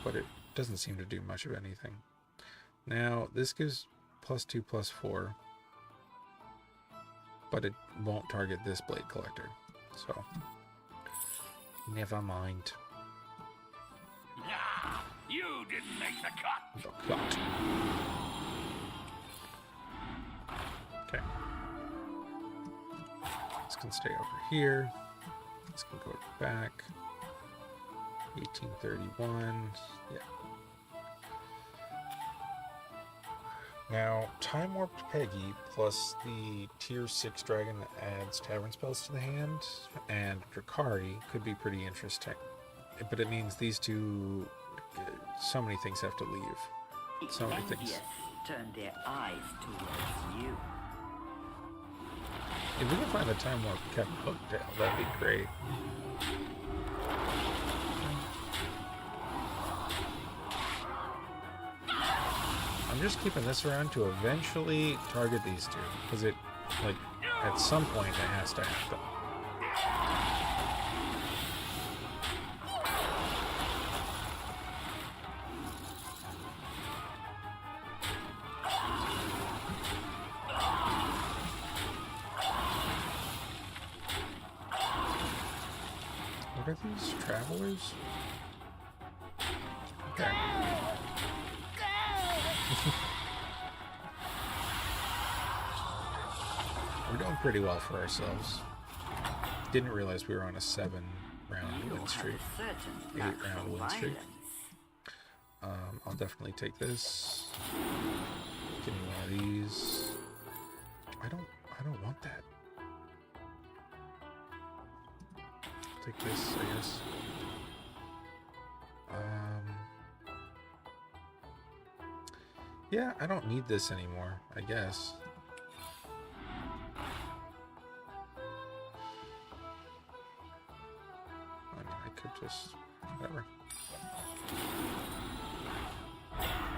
but it doesn't seem to do much of anything. Now, this gives +2/+4, but it won't target this Blade Collector. So, never mind. Nah, you didn't make the cut. The cut. Okay. This can stay over here. This can go back. 1831. Yeah. Now, Time Warped Peggy plus the tier 6 dragon that adds tavern spells to the hand and Drakari could be pretty interesting. But it means these two, so many things have to leave. So many things. Envious turn their eyes towards you. If we can find the Time Warp Captain Hooktail, that'd be great. I'm just keeping this around to eventually target these two, because it, like, at some point it has to happen. What are these travelers? Okay. We're doing pretty well for ourselves. Didn't realize we were on a 7-round win streak. 8-round win streak. I'll definitely take this. Give me one of these. I don't want that. Take this, I guess. Yeah, I don't need this anymore, I guess. I mean, I could just, whatever.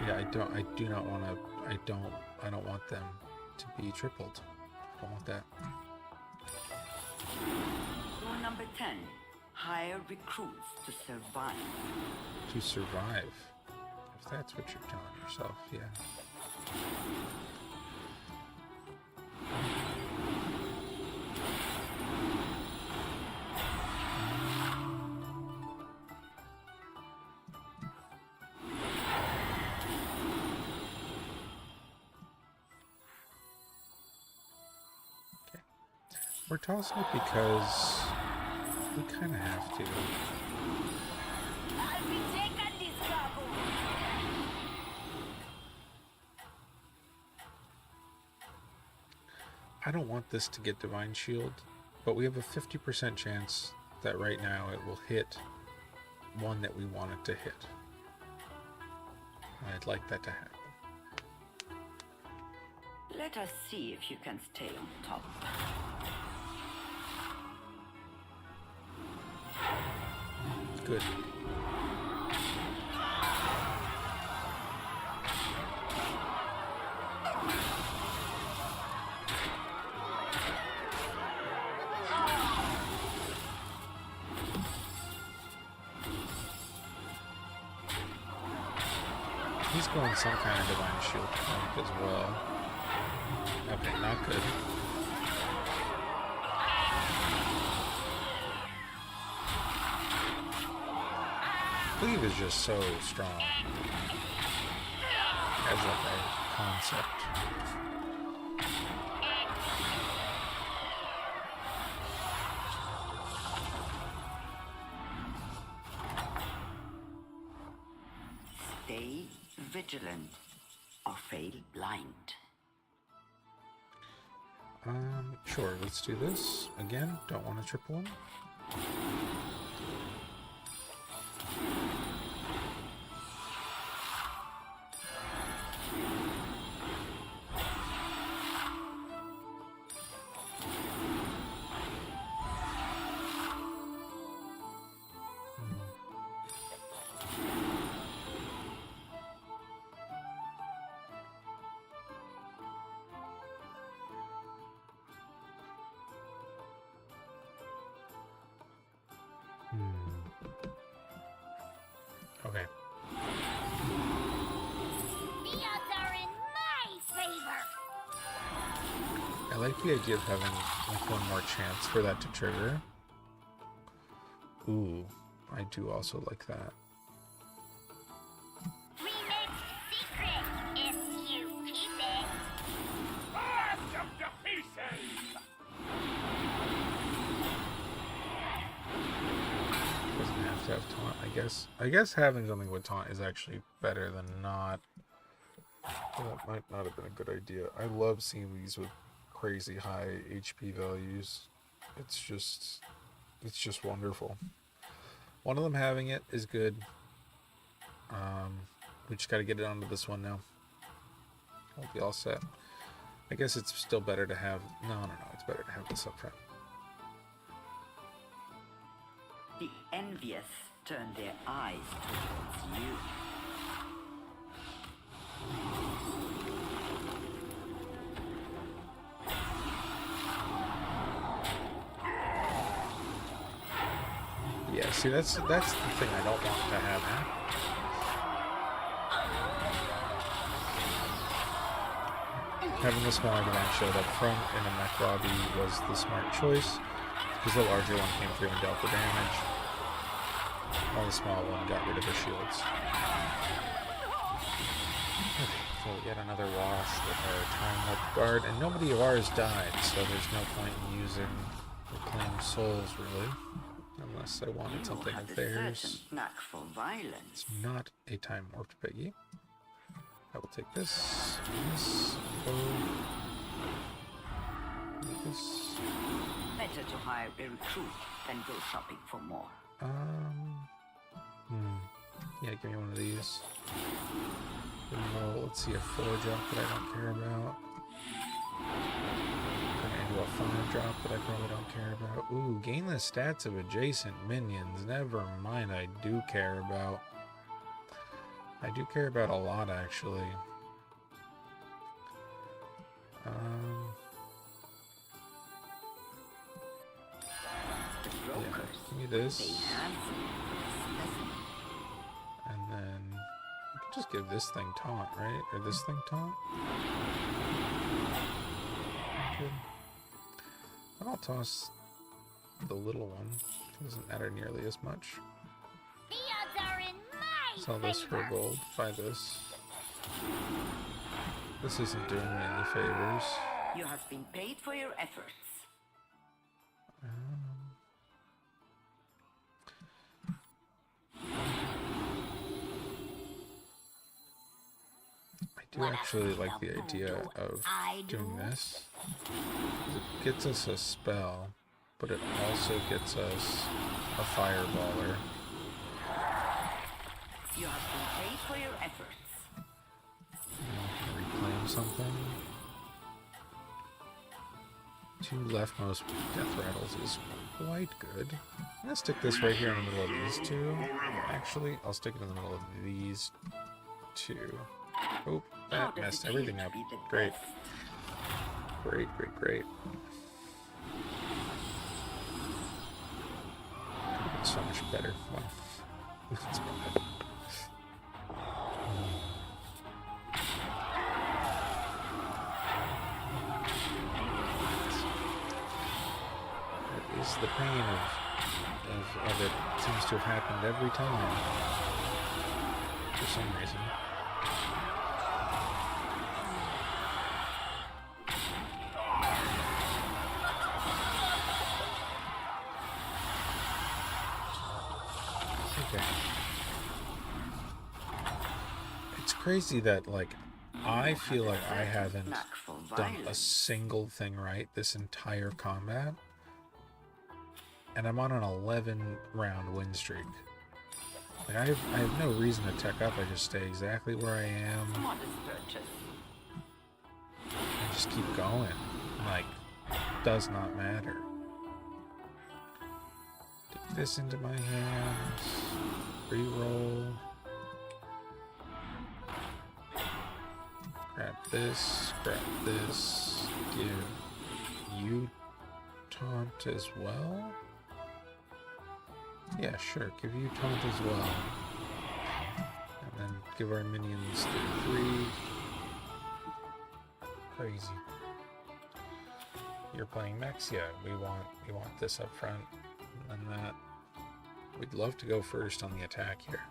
Yeah, I do not want to, I don't want them to be tripled. I don't want that. Rule number 10. Hire recruits to survive. To survive. If that's what you're telling yourself, yeah. We're tossing it because we kind of have to. I'll be taking this cargo. I don't want this to get Divine Shield, but we have a 50% chance that right now it will hit one that we want it to hit. I'd like that to happen. Let us see if you can stay on top. Good. He's going some kind of Divine Shield pump as well. Okay, not good. Cleave is just so strong as a concept. Stay vigilant or fail blind. Sure, let's do this. Again, don't want to triple him. Okay. The odds are in my favor. I like the idea of having like one more chance for that to trigger. Ooh, I do also like that. Remix secret if you keep it. Doesn't have to have taunt, I guess. I guess having something with taunt is actually better than not. That might not have been a good idea. I love seeing these with crazy high HP values. It's just wonderful. One of them having it is good. We just got to get it onto this one now. We'll be all set. I guess it's still better to have... No. It's better to have this up front. The envious turn their eyes towards you. Yeah, see, that's the thing I don't want to have happen. Having the smaller divine shield up front in a mech lobby was the smart choice, because the larger one came through and dealt the damage, while the small one got rid of the shields. Okay, so yet another wash with our time warp guard, and nobody of ours died, so there's no point in using reclaim souls, really. Unless I wanted something of theirs. Knack for violence. It's not a time warped piggy. I will take this, this. Better to hire a recruit than go shopping for more. Yeah, give me one of these. Roll, let's see, a 4-drop that I don't care about. Into a 5-drop that I probably don't care about. Ooh, gain the stats of adjacent minions. Never mind, I do care about. I do care about a lot, actually. Yeah, give me this. And then I could just give this thing taunt, right? Or this thing taunt? Good. I'll toss the little one. It doesn't matter nearly as much. The odds are in my Sell this for favor. gold. Buy this. This isn't doing me any favors. You have been paid for your efforts. do actually like the idea of doing this. It gets us a spell, but it also gets us a fireballer. You have been paid for your efforts. Reclaim something. 2 leftmost death rattles is quite good. I'm gonna stick this right here in the middle of these 2. Actually, I'll stick it in the middle of these 2. Oh, How that does messed it everything feel up. to be the Great. best? Great. It's so much better. Wow. It's bad. That is the pain of it. Seems to have happened every time. For some reason. Okay. It's crazy that, like, I feel like I haven't Knack for done a violence. single thing right this entire combat. And I'm on an 11-round win streak. Like, I have no reason to tech up. I just stay exactly where I am. Modest purchase. I just keep going. Like, does not matter. Take this into my hands. Reroll. Grab this. Grab this. Give you taunt as well. Yeah, sure. Give you taunt as well. And then give our minions the 3. Crazy. You're playing mechs? Yeah, we want this up front. And that. We'd love to go first on the attack here.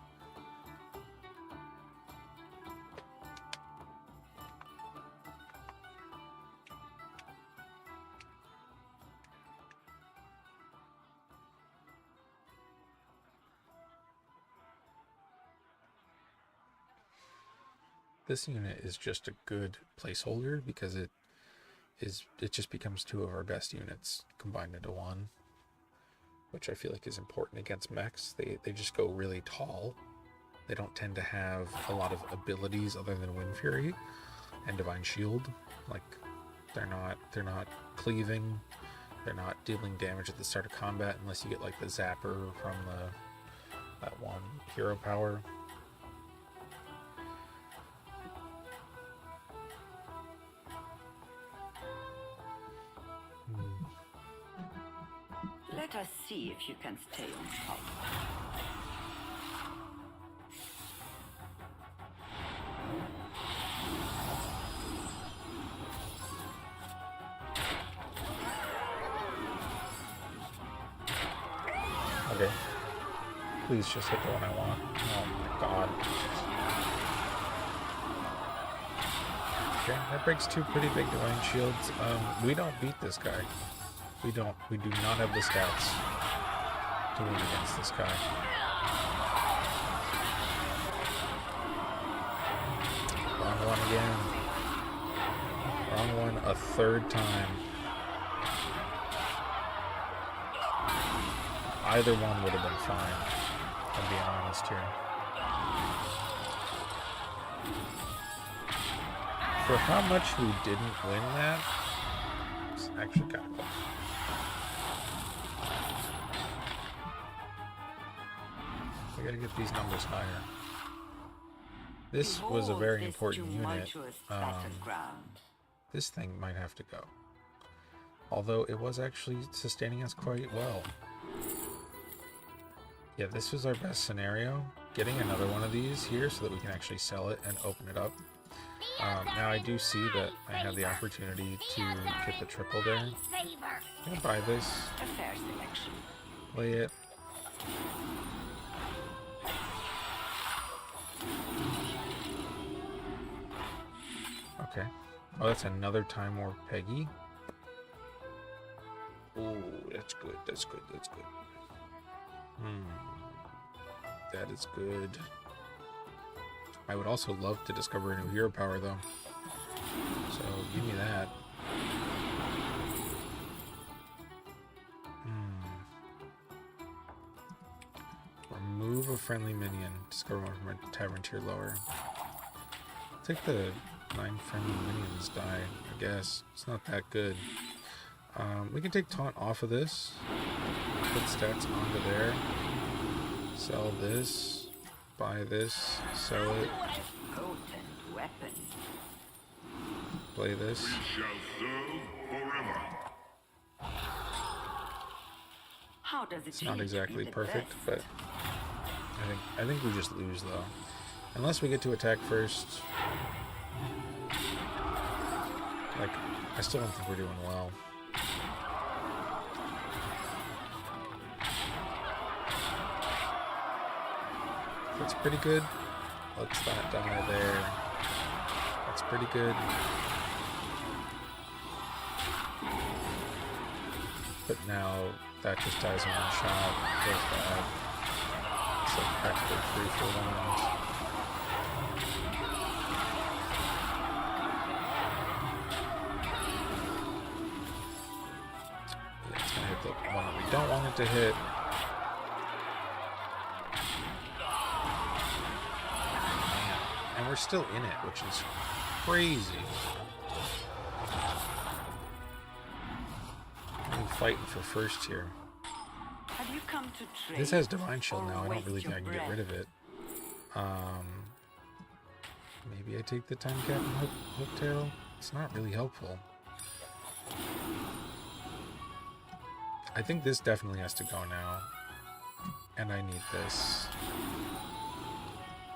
This unit is just a good placeholder because it just becomes 2 of our best units combined into 1, which I feel like is important against mechs. They just go really tall. They don't tend to have a lot of abilities other than Wind Fury and Divine Shield. Like, they're not cleaving. They're not dealing damage at the start of combat unless you get like the zapper from that one hero power. Let us see if you can stay on top. Okay. Please just hit the one I want. Oh my god. Okay, that breaks 2 pretty big divine shields. We don't beat this guy. We do not have the stats to win against this guy. Wrong one again. Wrong one a 3rd time. Either one would have been fine, if I'm being honest here. For how much we didn't win that, it's actually kind of close. We gotta get these numbers higher. This was a very important unit. This thing might have to go. Although it was actually sustaining us quite well. Yeah, this was our best scenario. Getting another one of these here so that we can actually sell it and open it up. Now I do see that I have the opportunity to get the triple there. I'm gonna buy this. A fair selection. Play it. Okay. Oh, that's another Time Warp Peggy. Oh, that's good. That's good. That's good. That is good. I would also love to discover a new hero power, though. So, give me that. Remove a friendly minion. Discover one from a tavern tier lower. I think the 9 friendly minions die, I guess. It's not that good. We can take taunt off of this. Put stats onto there. Sell this. Buy this. Sell it. Potent weapon. Play this. Shall serve forever. How does it It's not feel to exactly be the perfect, best? but I think we just lose though. Unless we get to attack first. Like, I still don't think we're doing well. That's pretty good. Let's not die there. That's pretty good. But now that just dies in one shot. Feels bad. It's like practically 3-4 rounds. Yeah, it's gonna hit the one that we don't want it to hit. Man. And we're still in it, which is crazy. Fighting for first here. Have you come to trade? This has Divine Shield or now. I don't waste really think your I can get breath? rid of it. Maybe I take the time cap and hooktail. It's not really helpful. I think this definitely has to go now. And I need this.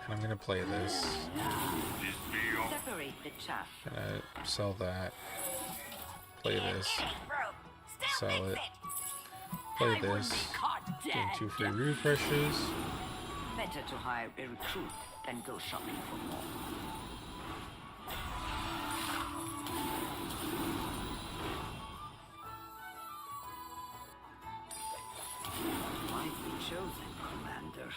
And I'm gonna play this. Separate the chaff. Gonna sell that. Play this. Sell it. Play this. Gain 2 free refreshes. Better to hire a recruit than go shopping for more. Wisely chosen, Commander.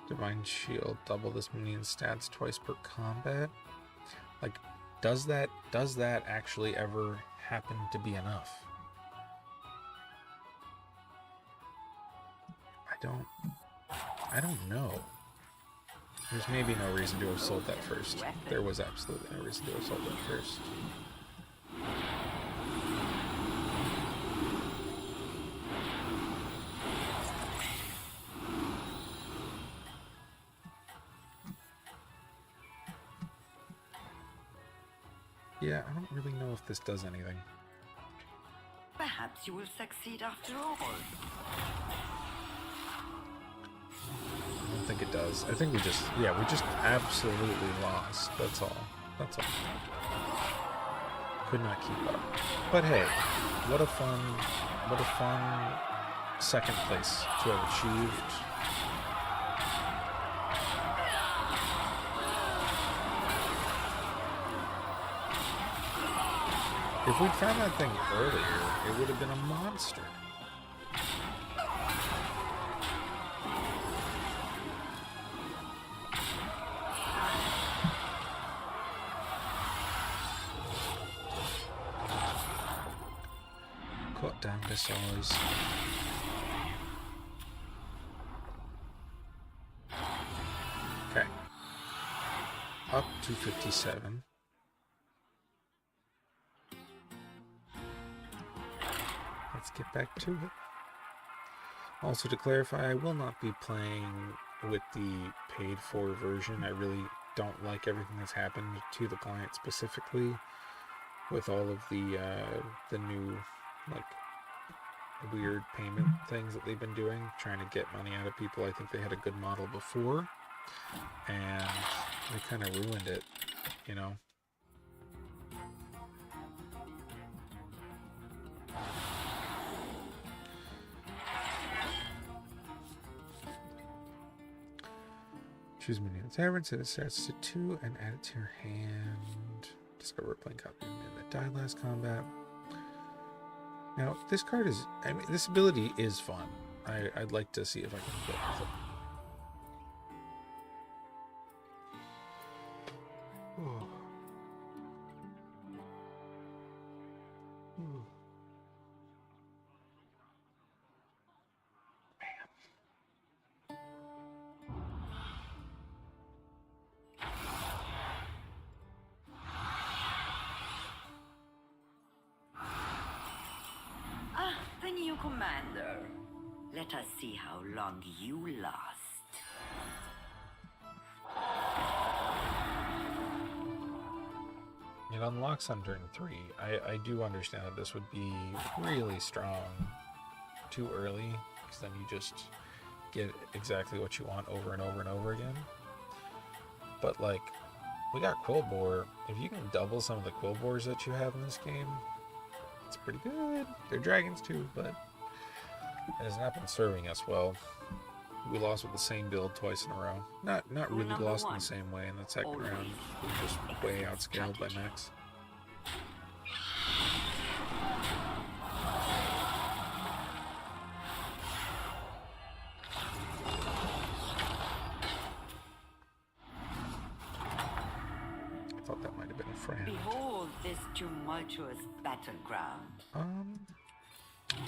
Divine Shield, double this minion's stats twice per combat. Like, does that actually ever happen to be enough? I don't know. There's maybe no reason to have sold that first. There was absolutely no reason to have sold that first. Yeah, I don't really know if this does anything. Perhaps you will succeed after all. I don't think it does. I think we just absolutely lost. That's all. That's all. Could not keep up. But hey, what a fun second place to have achieved. If we'd found that thing earlier, it would have been a monster. Cut down to size. Okay. Up to 57. Let's get back to it. Also, to clarify, I will not be playing with the paid-for version. I really don't like everything that's happened to the client specifically, with all of the new, like, weird payment things that they've been doing, trying to get money out of people. I think they had a good model before, and they kind of ruined it, you know? Choose menu in the tavern, set its stats to 2, and add it to your hand. Discover a playing copy of minion that died last combat. Now, this card is, I mean, this ability is fun. I'd like to see if I can get with it. Ah, the new commander. Let us see how long you last. It unlocks on turn 3. I do understand that this would be really strong too early, because then you just get exactly what you want over and over and over again. But like, we got Quillboar. If you can double some of the Quillboars that you have in this game, it's pretty good. They're dragons too, but it has not been serving us well. We lost with the same build twice in a row. Not really lost in the same way in the second round. We were just way outscaled by Max. I thought that might have been a friend. Behold this tumultuous battleground.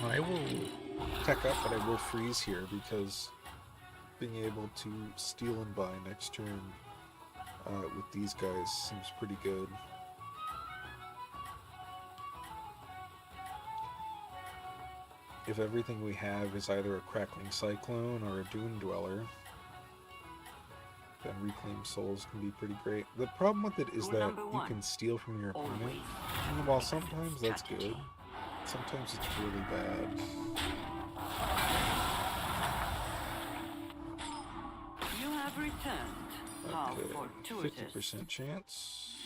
I will tech up, but I will freeze here because being able to steal and buy next turn with these guys seems pretty good. If everything we have is either a Crackling Cyclone or a Dune Dweller, then Reclaim Souls can be pretty great. The problem with it is that you can steal from your opponent, and while sometimes that's good, sometimes it's really bad. You have returned. How fortuitous. 50% chance.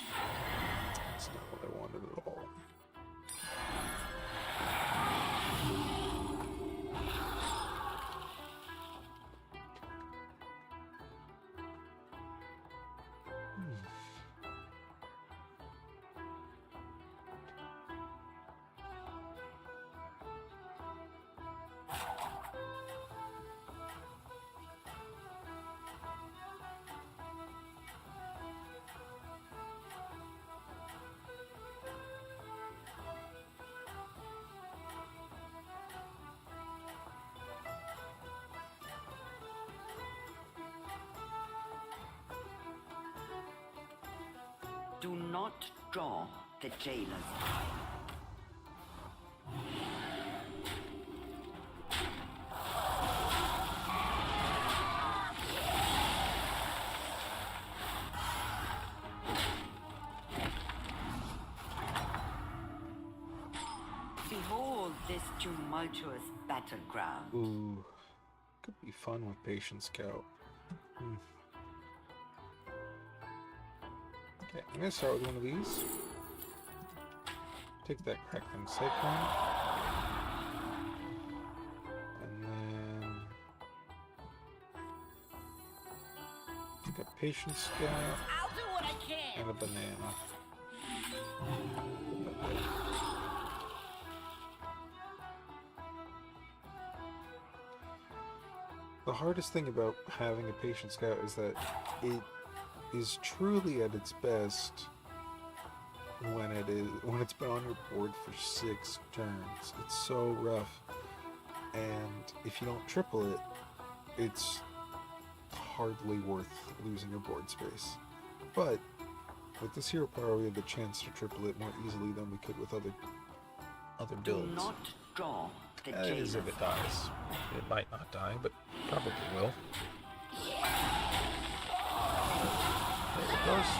That's not what I wanted at all. Do not draw the jailer's eye. Behold this tumultuous battleground. Ooh, could be fun with Patient Scout. Okay, I'm gonna start with one of these. Take that Crackling Cyclone. And then take a Patient Scout. I'll do what I can. And a banana. The hardest thing about having a Patient Scout is that it is truly at its best when it's been on your board for 6 turns. It's so rough, and if you don't triple it, it's hardly worth losing your board space. But with this hero power, we have the chance to triple it more easily than we could with other builds. Do not draw the That is jailer's if it dies. It might not die, but probably will. There it goes.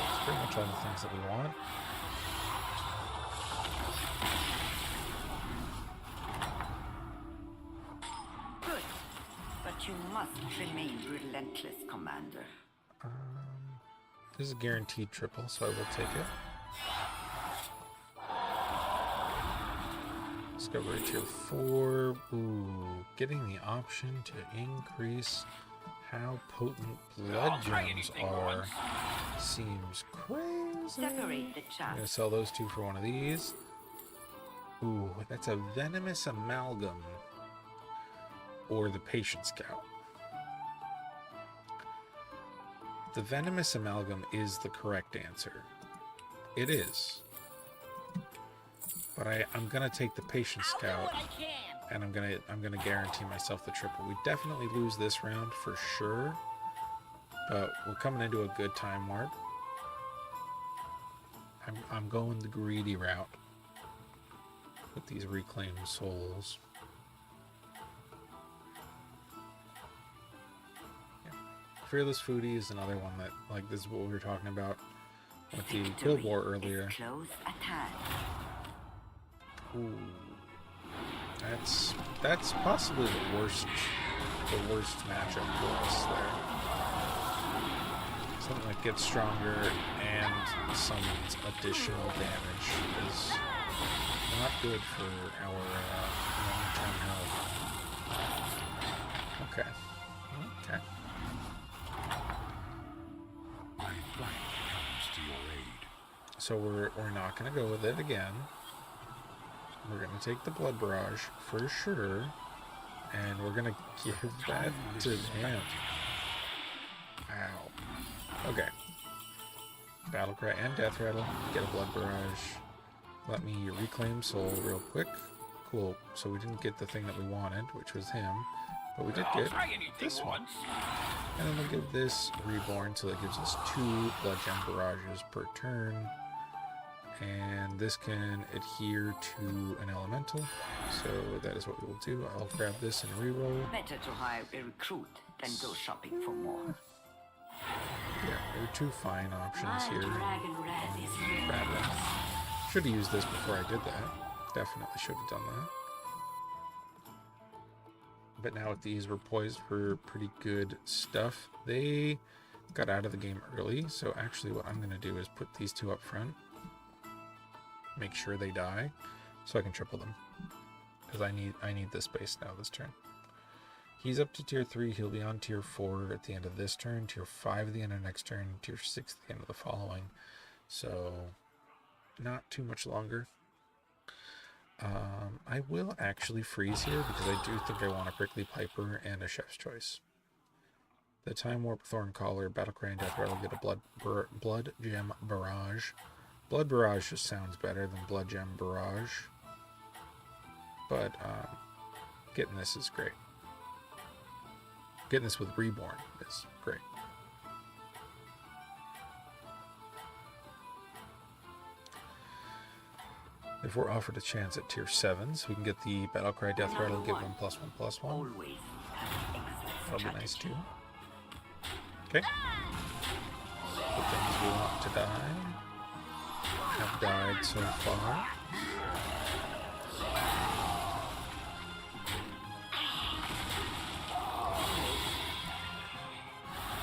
It's pretty much all the things that we want. Good, but you must remain relentless, Commander. This is a guaranteed triple, so I will take it. Discovery tier 4. Ooh, getting the option to increase how potent blood gems are seems crazy. Separate the I'm chaff. gonna sell those 2 for one of these. Ooh, that's a venomous amalgam. Or the patient scout. The venomous amalgam is the correct answer. It is. But I'm gonna take the patient scout, and I'm gonna guarantee myself the triple. We definitely lose this round for sure, but we're coming into a good time warp. I'm going the greedy route with these reclaimed souls. Yeah. Fearless Foodie is another one that, like, this is what we were talking about with the Guild War earlier. Close at hand. Ooh, that's possibly the worst matchup for us there. Something that gets stronger and some additional damage is not good for our long-term health. Okay. My flight comes to your aid. So we're not gonna go with it again. We're gonna take the blood barrage for sure, and we're gonna give that to him. Ow. Okay. Battlecry and Death Rattle. Get a blood barrage. Let me reclaim soul real quick. Cool. So we didn't get the thing that we wanted, which was him, but we did get this one. And then we'll give this reborn, so that gives us 2 blood gem barrages per turn. And this can adhere to an elemental, so that is what we will do. I'll grab this and reroll. Better to hire a recruit than go shopping for more. Yeah, there are 2 fine options here. Dragon Red is here. Bad one. Should have used this before I did that. Definitely should have done that. But now with these, we're poised for pretty good stuff. They got out of the game early, so actually what I'm going to do is put these 2 up front. Make sure they die, so I can triple them. Because I need this space now this turn. He's up to tier 3, he'll be on tier 4 at the end of this turn, tier 5 at the end of next turn, tier 6 at the end of the following. So, not too much longer. I will actually freeze here, because I do think I want a Prickly Piper and a Chef's Choice. The Time Warp Thorn Collar, Battlecry, and Death Rattle get a blood Gem Barrage. Blood Barrage just sounds better than Blood Gem Barrage. But getting this is great. Getting this with Reborn is great. If we're offered a chance at tier 7s, we can get the Battlecry Death Rattle, give 1+1/+1. Always have That'll be nice too. Okay. The things we want to die have died so far.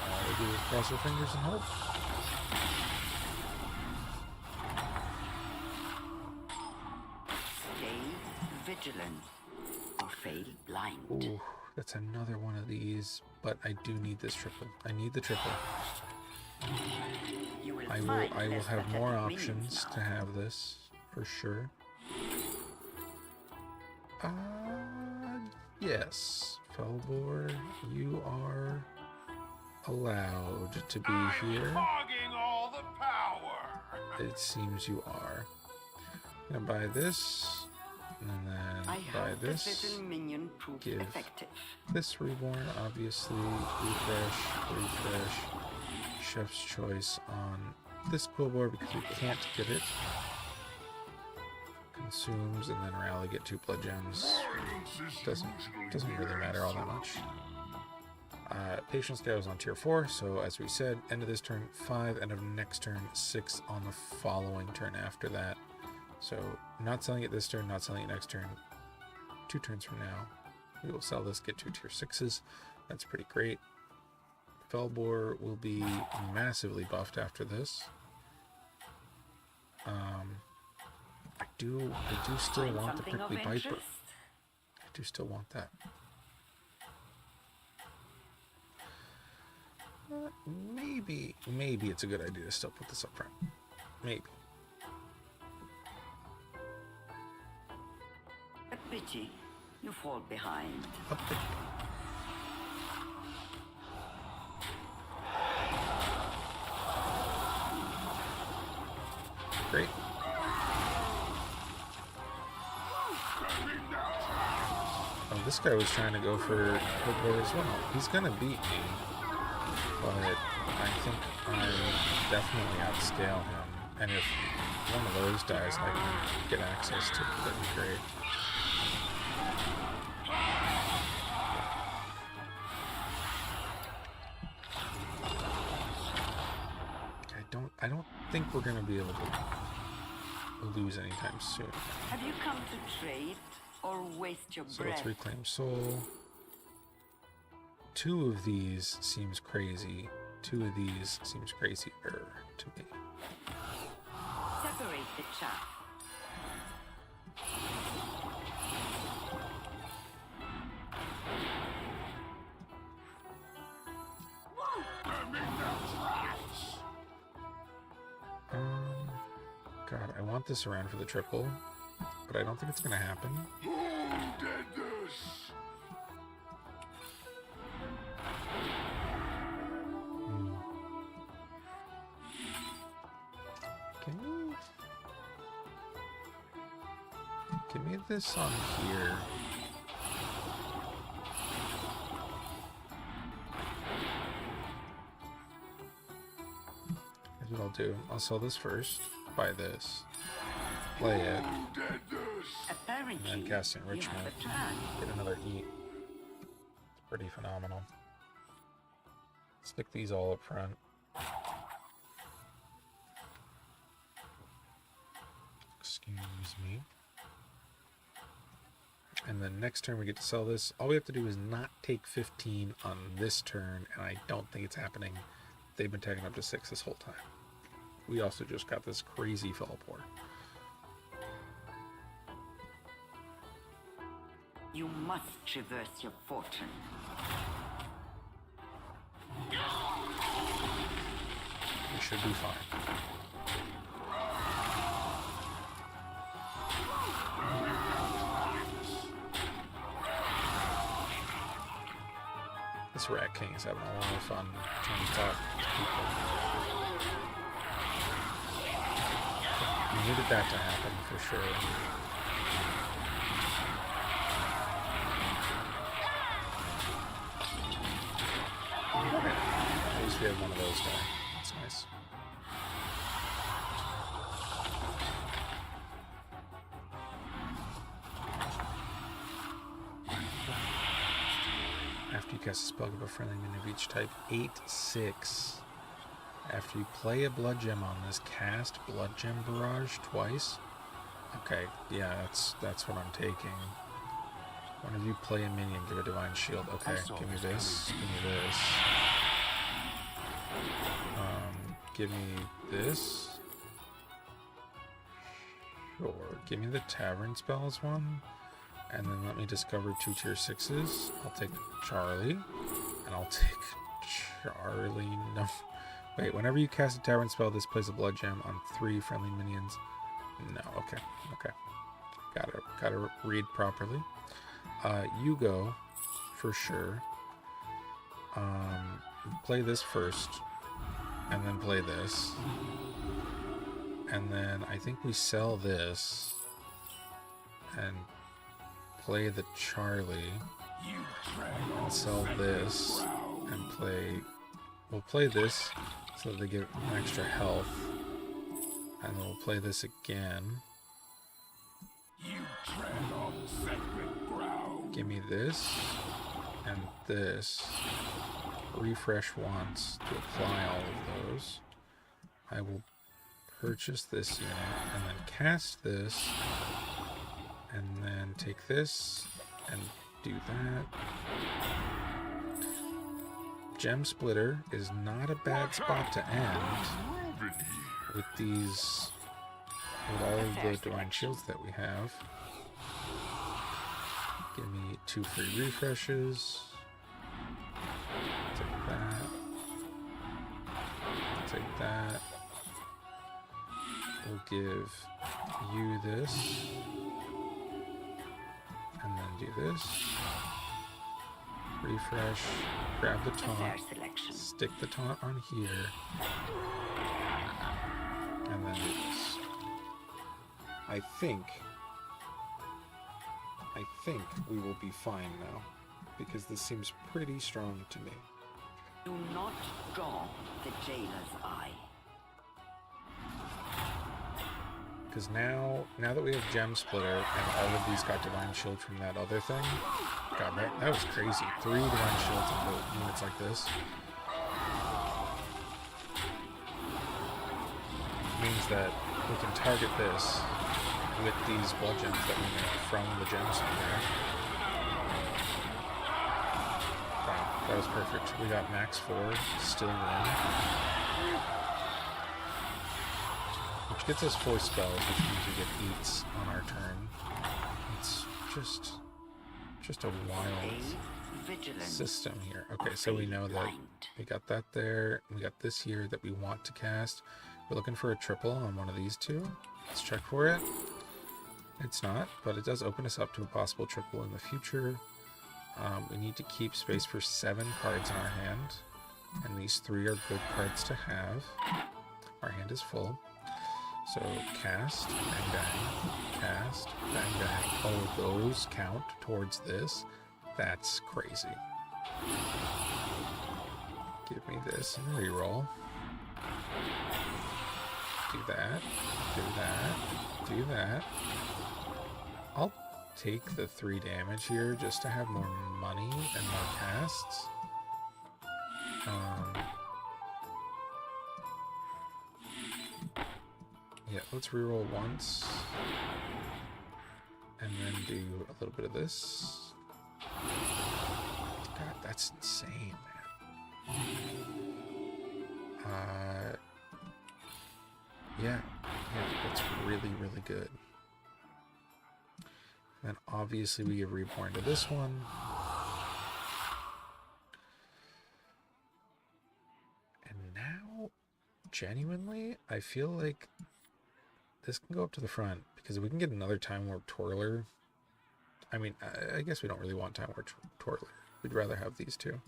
All we do is cross our fingers and hope. Stay vigilant or fail blind. Ooh, that's another one of these, but I do need this triple. I need the triple. You will I find will less have more pathetic minions options now. to have this, for sure. Yes. Felbor, you are allowed to be here. Hogging all the power. It seems you are. I'm gonna buy this, and then I buy hope this. this little minion proves Give effective. This reborn, obviously. Refresh. Chef's Choice on this billboard because we can't get it. Consumes and then rally, get 2 blood gems. Doesn't really matter all that much. Patient Scout is on tier 4, so as we said, end of this turn 5, end of next turn 6 on the following turn after that. So not selling it this turn, not selling it next turn. 2 turns from now, we will sell this, get 2 tier 6s. That's pretty great. Felbor will be massively buffed after this. I do still Find want the something of Prickly Piper. interest? I do still want that. Maybe it's a good idea to still put this up front. Maybe. Pity. You fall behind. Up the... Great. Oh, this guy was trying to go for Hitler as well. He's gonna beat me, but I think I definitely outscale him. And if one of those dies, I can get access to it. That'd be great. I don't think we're gonna be able to lose anytime soon. Have you come to trade or waste your So breath? let's reclaim soul. 2 of these seems crazy. 2 of these seems crazier to me. Separate the chaff. God, I want this around for the triple, but I don't think it's gonna happen. Who did this? Give me this on here. Here's what I'll do. I'll sell this first. Buy this. Play it. Apparently, And then cast Enrichment. you have a plan. Get another heat. It's pretty phenomenal. Stick these all up front. Excuse me. And then next turn we get to sell this. All we have to do is not take 15 on this turn, and I don't think it's happening. They've been taking up to 6 this whole time. We also just got this crazy Felipore. You must traverse your fortune. We should be fine. This Rat King is having a lot of fun trying to talk to people. We needed that to happen for sure. At least we have one of those die. That's nice. After you cast a spell, give a friendly minion of each type 8/6. After you play a blood gem on this, cast blood gem barrage twice. Okay, yeah, that's what I'm taking. Whenever you play a minion, give a divine shield. Okay, give me this. Give me this. Give me this. Sure. Give me the tavern spells one. And then let me discover 2 tier 6s. I'll take Charlie. And I'll take Charlie. No. Wait, whenever you cast a tavern spell, this plays a blood gem on 3 friendly minions. No, okay. Okay. Gotta read properly. You go, for sure. Play this first. And then play this. And then I think we sell this. And play the Charlie. And sell this. And play... We'll play this so that they get extra health. And then we'll play this again. Give me this. And this. Refresh once to apply all of those. I will purchase this unit and then cast this and then take this and do that. Gem Splitter is not a bad spot to end with these, with all of the divine shields that we have. Give me 2 free refreshes. Take that. Take that. We'll give you this. do this. Refresh. Grab the A fair taunt. selection. Stick the taunt on here. And then do this. I think we will be fine now. Because this seems pretty strong to me. Do not draw the jailer's eye. Because now that we have Gem Splitter and all of these got Divine Shield from that other thing, God, that was crazy. 3 Divine Shields on units like this. Means that we can target this with these blood gems that we make from the Gem Splitter. Wow, that was perfect. We got max 4, still win. Which gets us 4 spells, which means we get eats on our turn. It's just a wild system here. Okay, so we know that we got that there. We got this here that we want to cast. We're looking for a triple on one of these two. Let's check for it. It's not, but it does open us up to a possible triple in the future. We need to keep space for 7 cards in our hand, and these 3 are good cards to have. Our hand is full. So cast, bang bang, cast, bang bang. All of those count towards this. That's crazy. Give me this and reroll. Do that, do that, do that. I'll take the 3 damage here just to have more money and more casts. Yeah, let's reroll once. And then do a little bit of this. God, that's insane, man. Yeah, that's really, really good. And obviously we give Reborn to this one. And now, genuinely, I feel like this can go up to the front, because if we can get another Time Warp Twirler, I mean, I guess we don't really want Time Warp Twirler. We'd rather have these two.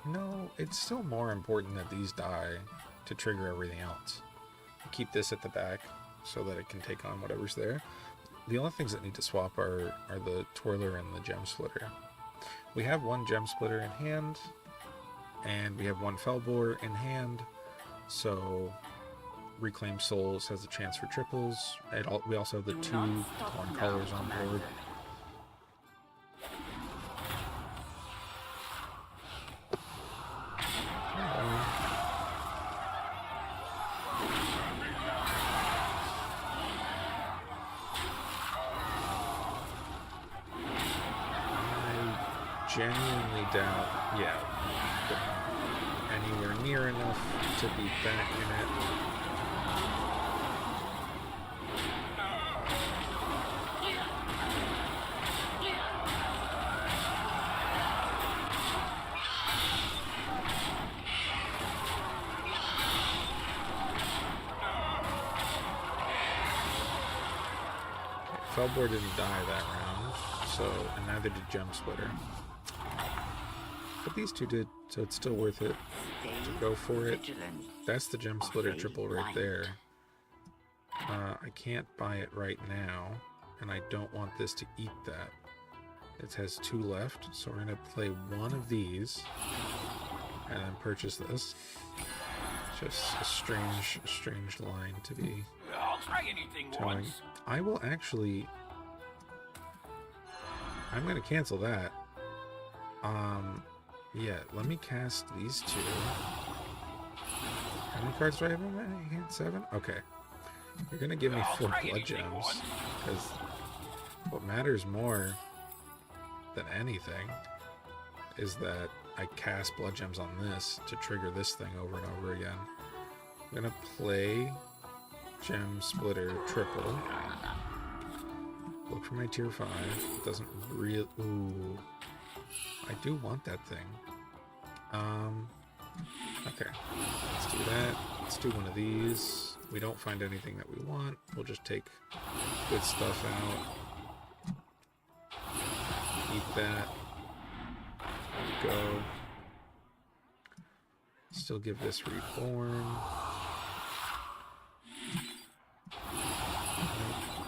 No, it's still more important that these die to trigger everything else. Keep this at the back so that it can take on whatever's there. The only things that need to swap are the Twirler and the Gem Splitter. We have 1 Gem Splitter in hand, and we have 1 Felbor in hand, so Reclaim Souls has a chance for triples. We also have the 2 Torn Colors on board. Genuinely doubt, yeah, anywhere near enough to beat that unit. Felbor didn't die that round, so, and neither did Gem Splitter. But these two did, so it's still worth it to go for it. That's the Gem Splitter triple right there. I can't buy it right now, and I don't want this to eat that. It has 2 left, so we're going to play 1 of these, and then purchase this. Just a strange line to be I'll try anything towing. once. I will actually... I'm going to cancel that. Yeah, let me cast these 2. How many cards do I have in my hand? 7? Okay. You're going to give me 4 blood gems, because what matters more than anything is that I cast blood gems on this to trigger this thing over and over again. I'm going to play Gem Splitter triple. Look for my tier 5. It doesn't really... Ooh. I do want that thing. Okay, let's do that. Let's do one of these. We don't find anything that we want. We'll just take good stuff out. Eat that. Go. Still give this reborn.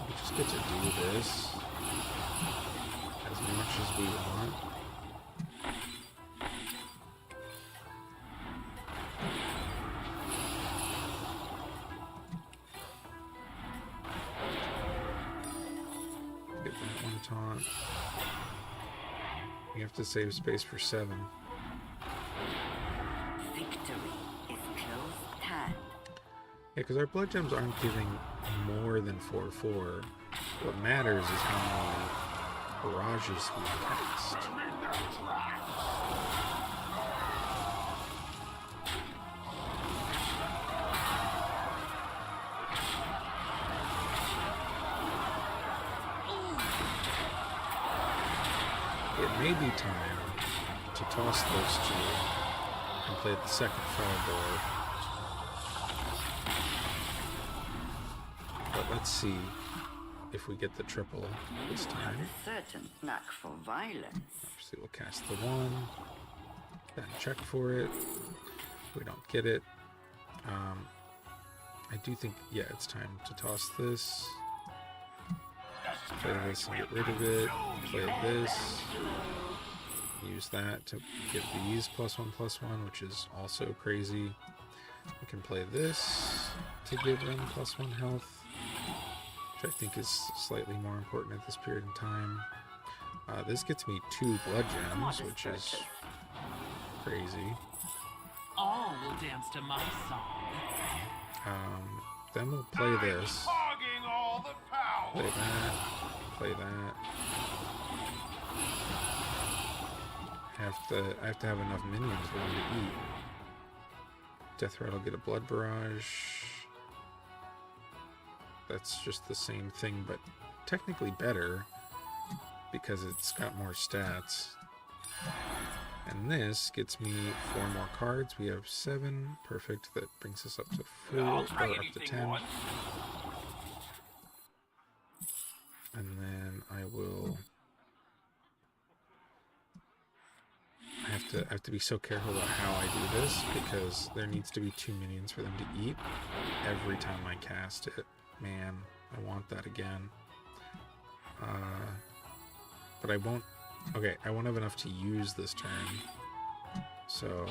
We just get to do this as much as we want. Get that one taunt. You have to save space for 7. Victory is close at hand. Yeah, because our blood gems aren't giving more than 4/4. What matters is how many barrages we cast. It may be time to toss those two and play the second Felidor. But let's see if we get the triple this time. A certain knack for violence. Obviously, we'll cast the 1, then check for it. If we don't get it, I do think, yeah, it's time to toss this. Play this and get rid of it. Play this. Use that to get these +1/+1, which is also crazy. We can play this to give them +1 health, which I think is slightly more important at this period in time. This gets me 2 blood gems, which is crazy. All will dance to my song. Then we'll play this. Play that. Play that. I have to have enough minions for them to eat. Death Rattle get a blood barrage. That's just the same thing, but technically better because it's got more stats. And this gets me 4 more cards. We have 7. Perfect. That brings us up to 4 or up to 10. And then I will. I have to be so careful about how I do this because there needs to be 2 minions for them to eat every time I cast it. Man, I want that again. But I won't. Okay, I won't have enough to use this turn. So.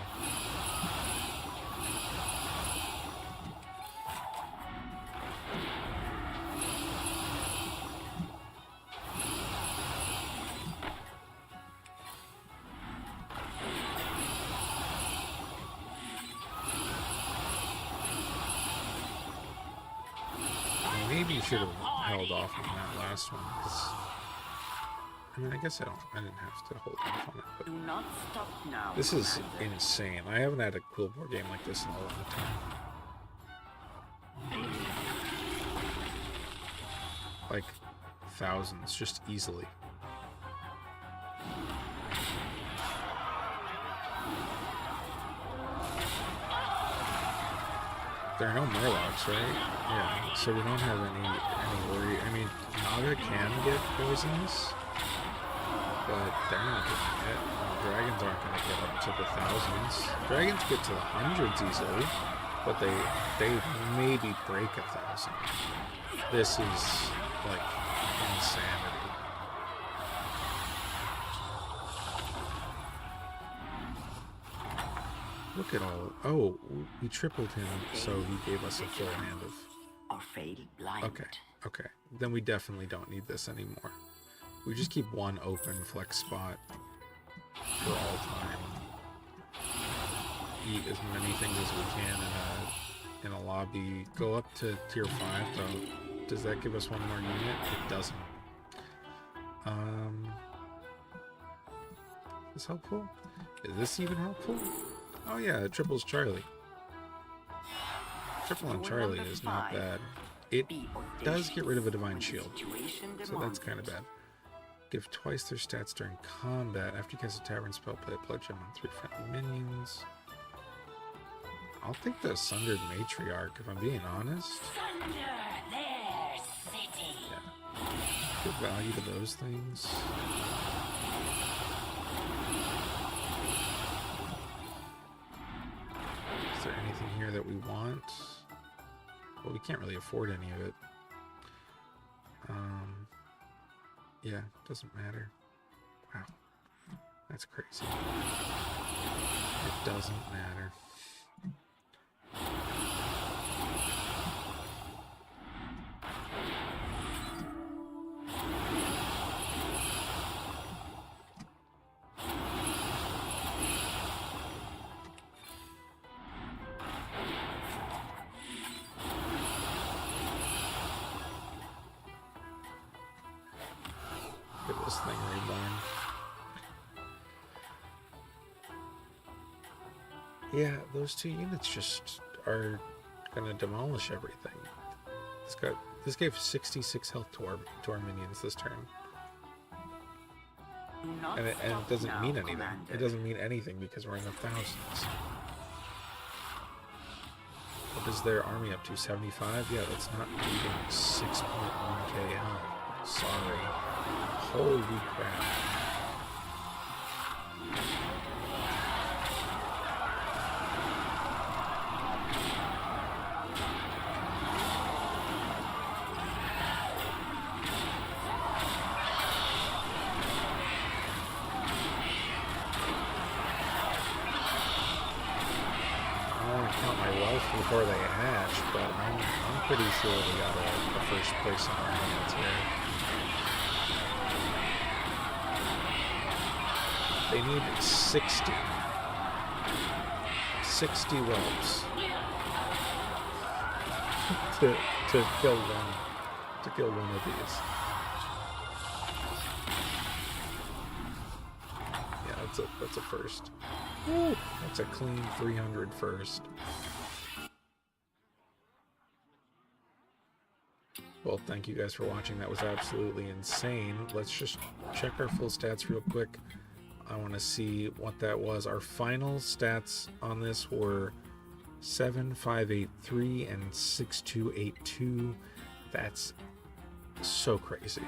Maybe you should have held off on that last one. I mean, I guess I didn't have to hold off on it. But Do not stop now. this is insane. I haven't had a cool board game like this in a long time. Like thousands, just easily. There are no Murlocs, right? Yeah, so we don't have any worry. I mean, Naga can get poisons, but they're not getting it. Dragons aren't going to get up to the thousands. Dragons get to the hundreds easily, but they maybe break 1,000. This is like insanity. Look at all. Oh, we tripled him, so he gave us a full hand of. Or fail blind. Okay. Then we definitely don't need this anymore. We just keep 1 open flex spot for all time. Eat as many things as we can in a lobby. Go up to tier 5 though. Does that give us 1 more unit? It doesn't. Is this helpful? Is this even helpful? Oh yeah, it triples Charlie. Triple on Charlie is not bad. It does get rid of a Divine Shield, so that's kind of bad. Give twice their stats during combat. After you cast a Tavern spell, play a Blood Gem on 3 friendly minions. I'll take the Sundered Matriarch, if I'm being honest. Thunder their city. Yeah. Good value to those things. Is there anything here that we want? Well, we can't really afford any of it. Yeah, doesn't matter. Wow. That's crazy. It doesn't matter. Get this thing reborn. Yeah, those two units just are gonna demolish everything. This gave 66 health to our minions this turn. Do not And it stop doesn't now, mean anything. Commander. It doesn't mean anything because we're in the thousands. What is their army up to? 75? Yeah, that's not beating 6.1k health. Sorry. Holy crap. Before they hatch, but I'm pretty sure we got a first place in our hands here. They need 60 whelps to kill one of these. Yeah, that's a first. Woo, that's a clean 300 first. Well, thank you guys for watching. That was absolutely insane. Let's just check our full stats real quick. I want to see what that was. Our final stats on this were 7583 and 6282. That's so crazy.